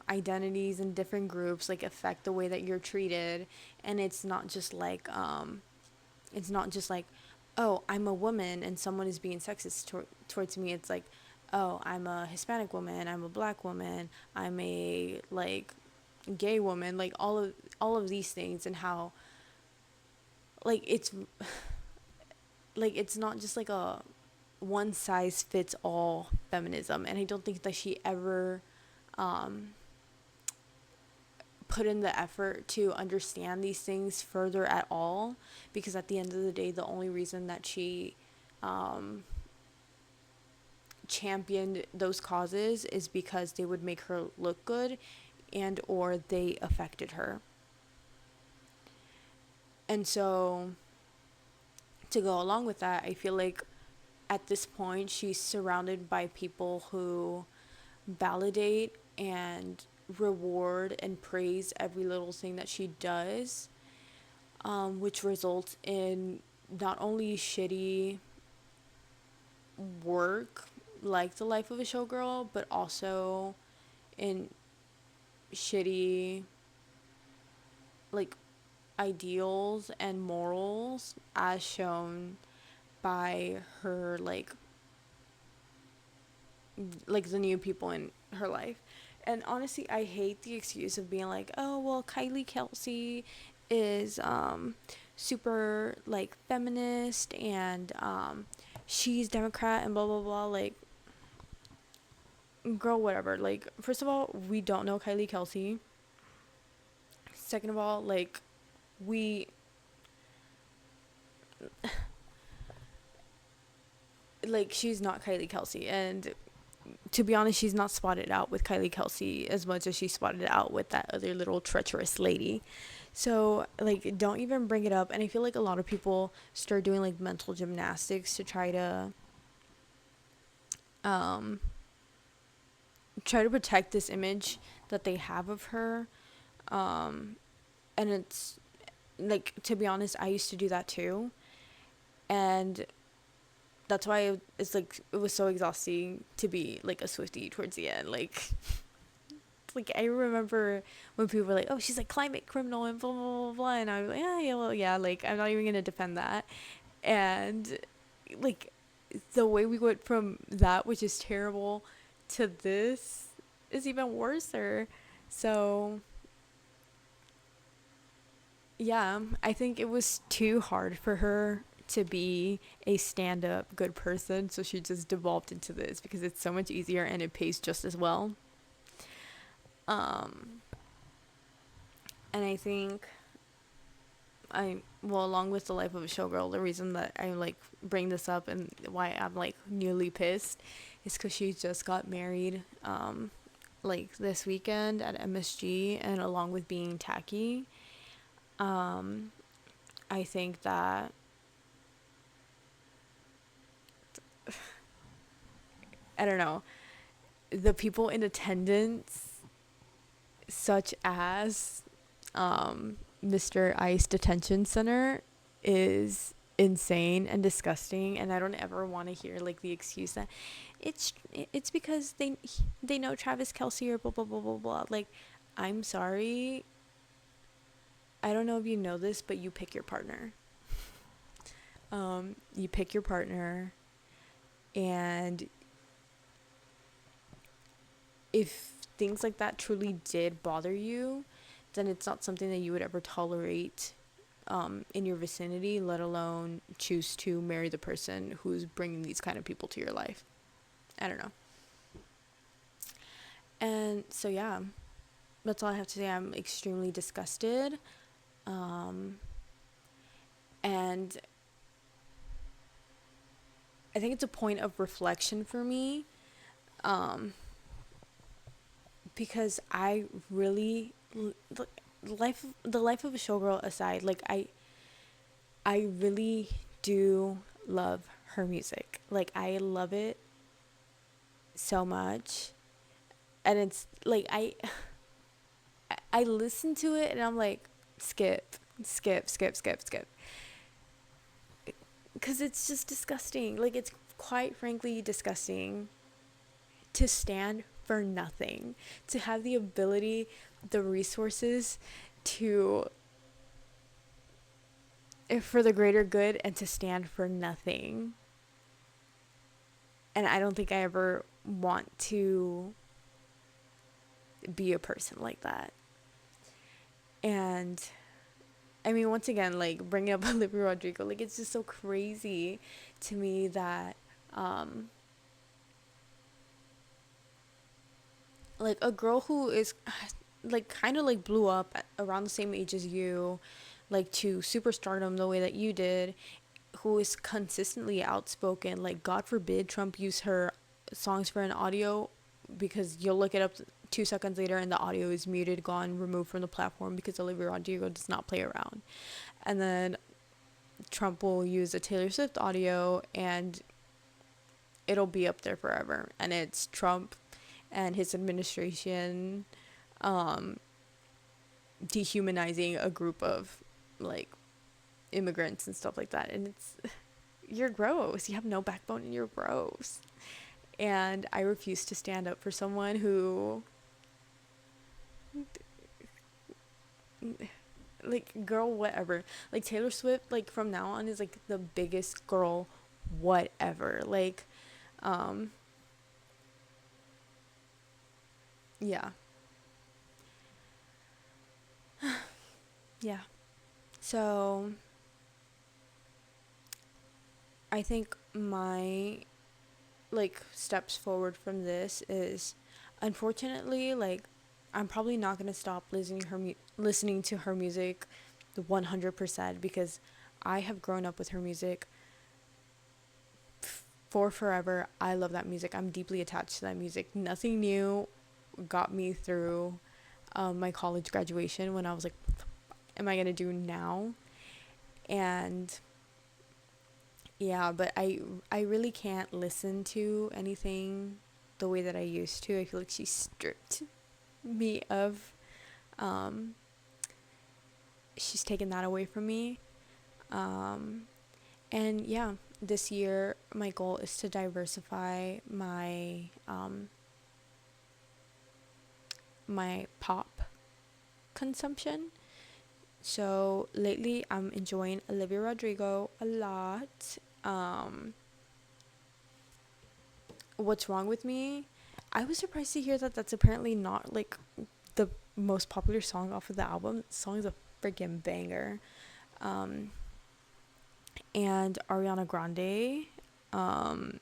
identities and different groups like affect the way that you're treated. And it's not just like, oh, I'm a woman and someone is being sexist towards me. It's like, oh, I'm a Hispanic woman, I'm a black woman, I'm a like gay woman, like all of these things. And how like it's not just like a one size fits all feminism. And I don't think that she ever um put in the effort to understand these things further at all, because at the end of the day the only reason that she um championed those causes is because they would make her look good and or they affected her. And so to go along with that, I feel like at this point she's surrounded by people who validate and reward and praise every little thing that she does, which results in not only shitty work like the life of a showgirl, but also in shitty like ideals and morals as shown by her like the new people in her life. And honestly, I hate the excuse of being like, oh well, Kylie Kelsey is super like feminist and she's Democrat and blah blah blah. Like, girl, whatever. Like, first of all, we don't know Kylie Kelsey. Second of all, like, we like she's not Kylie Kelsey, and to be honest, she's not spotted out with Kylie Kelsey as much as she spotted out with that other little treacherous lady. So, like, don't even bring it up. And I feel like a lot of people start doing, like, mental gymnastics to um, try to protect this image that they have of her. And it's, like, to be honest, I used to do that too. And that's why it's, like, it was so exhausting to be, like, a Swiftie towards the end. Like I remember when people were like, "Oh, she's a climate criminal," and blah blah blah blah, and I was like, "Yeah, yeah, well, yeah." Like I'm not even gonna defend that, and like the way we went from that, which is terrible, to this is even worse. So yeah, I think it was too hard for her to be a stand-up good person, so she just devolved into this because it's so much easier and it pays just as well. Um, and I think along with the life of a showgirl, the reason that I like bring this up and why I'm like newly pissed is because she just got married like this weekend at MSG, and along with being tacky, I think that I don't know, the people in attendance, such as Mr. Ice Detention Center, is insane and disgusting. And I don't ever want to hear like the excuse that it's because they know Travis Kelce or blah blah blah blah blah. Like, I'm sorry, I don't know if you know this, but you pick your partner. You pick your partner, and if things like that truly did bother you, then it's not something that you would ever tolerate in your vicinity, let alone choose to marry the person who's bringing these kind of people to your life. I don't know. And so, yeah, that's all I have to say. I'm extremely disgusted. Um, and I think it's a point of reflection for me, um, because I really, the life of a showgirl aside, like, I really do love her music. Like, I love it so much. And it's like, I listen to it and I'm like, skip, skip, skip, skip, skip. Because it's just disgusting. Like, it's quite frankly disgusting to stand for nothing, to have the ability, the resources to, for the greater good, and to stand for nothing. And I don't think I ever want to be a person like that. And I mean, once again, like, bringing up Olivia Rodrigo, like, it's just so crazy to me that, like, a girl who is, like, kind of, like, blew up around the same age as you, like, to superstardom the way that you did, who is consistently outspoken, like, God forbid Trump use her songs for an audio, because you'll look it up 2 seconds later and the audio is muted, gone, removed from the platform because Olivia Rodrigo does not play around. And then Trump will use a Taylor Swift audio and it'll be up there forever. And it's Trump and his administration dehumanizing a group of, like, immigrants and stuff like that. And it's, you're gross. You have no backbone and you're gross. And I refuse to stand up for someone who, like, girl, whatever. Like, Taylor Swift, like, from now on is, like, the biggest girl whatever. Like, yeah. Yeah. So, I think my, like, steps forward from this is, unfortunately, like, I'm probably not going to stop listening to her music 100%, because I have grown up with her music for forever. I love that music. I'm deeply attached to that music. Nothing new got me through my college graduation, when I was like, am I going to do now? And yeah, but I really can't listen to anything the way that I used to. I feel like she stripped me of, she's taken that away from me. And yeah, this year my goal is to diversify my pop consumption. So lately I'm enjoying Olivia Rodrigo a lot. What's Wrong with Me? I was surprised to hear that that's apparently not, like, the most popular song off of the album. The song is a freaking banger. And Ariana Grande. And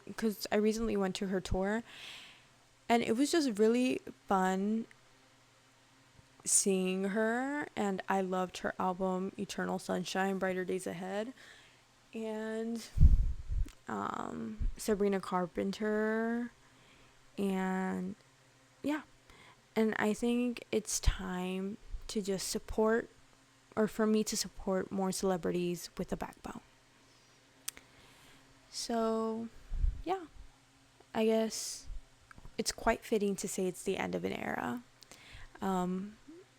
because I recently went to her tour, and it was just really fun seeing her, and I loved her album Eternal Sunshine, Brighter Days Ahead, and Sabrina Carpenter, and yeah. And I think it's time to just support, or for me to support, more celebrities with a backbone. So yeah, I guess it's quite fitting to say it's the end of an era.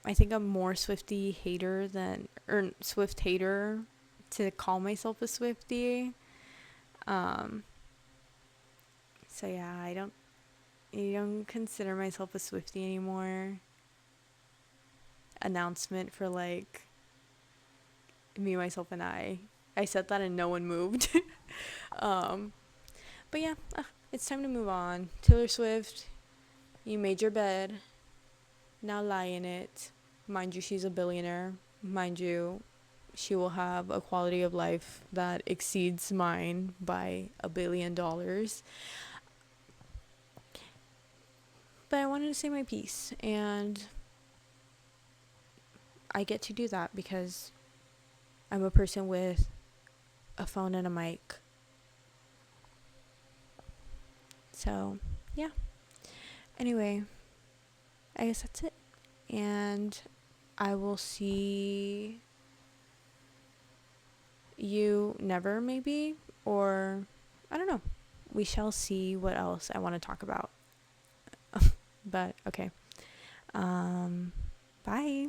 I think I'm more Swiftie hater or Swift hater to call myself a Swiftie. So yeah, I don't consider myself a Swiftie anymore. Announcement for, like, Me, myself, and I said that and no one moved. um, but yeah, it's time to move on. Taylor Swift, you made your bed. Now lie in it. Mind you, she's a billionaire. Mind you, she will have a quality of life that exceeds mine by $1 billion. But I wanted to say my piece, and I get to do that because I'm a person with a phone and a mic. So, yeah. Anyway, I guess that's it. And I will see you never, maybe, or I don't know. We shall see what else I want to talk about. But okay. Bye.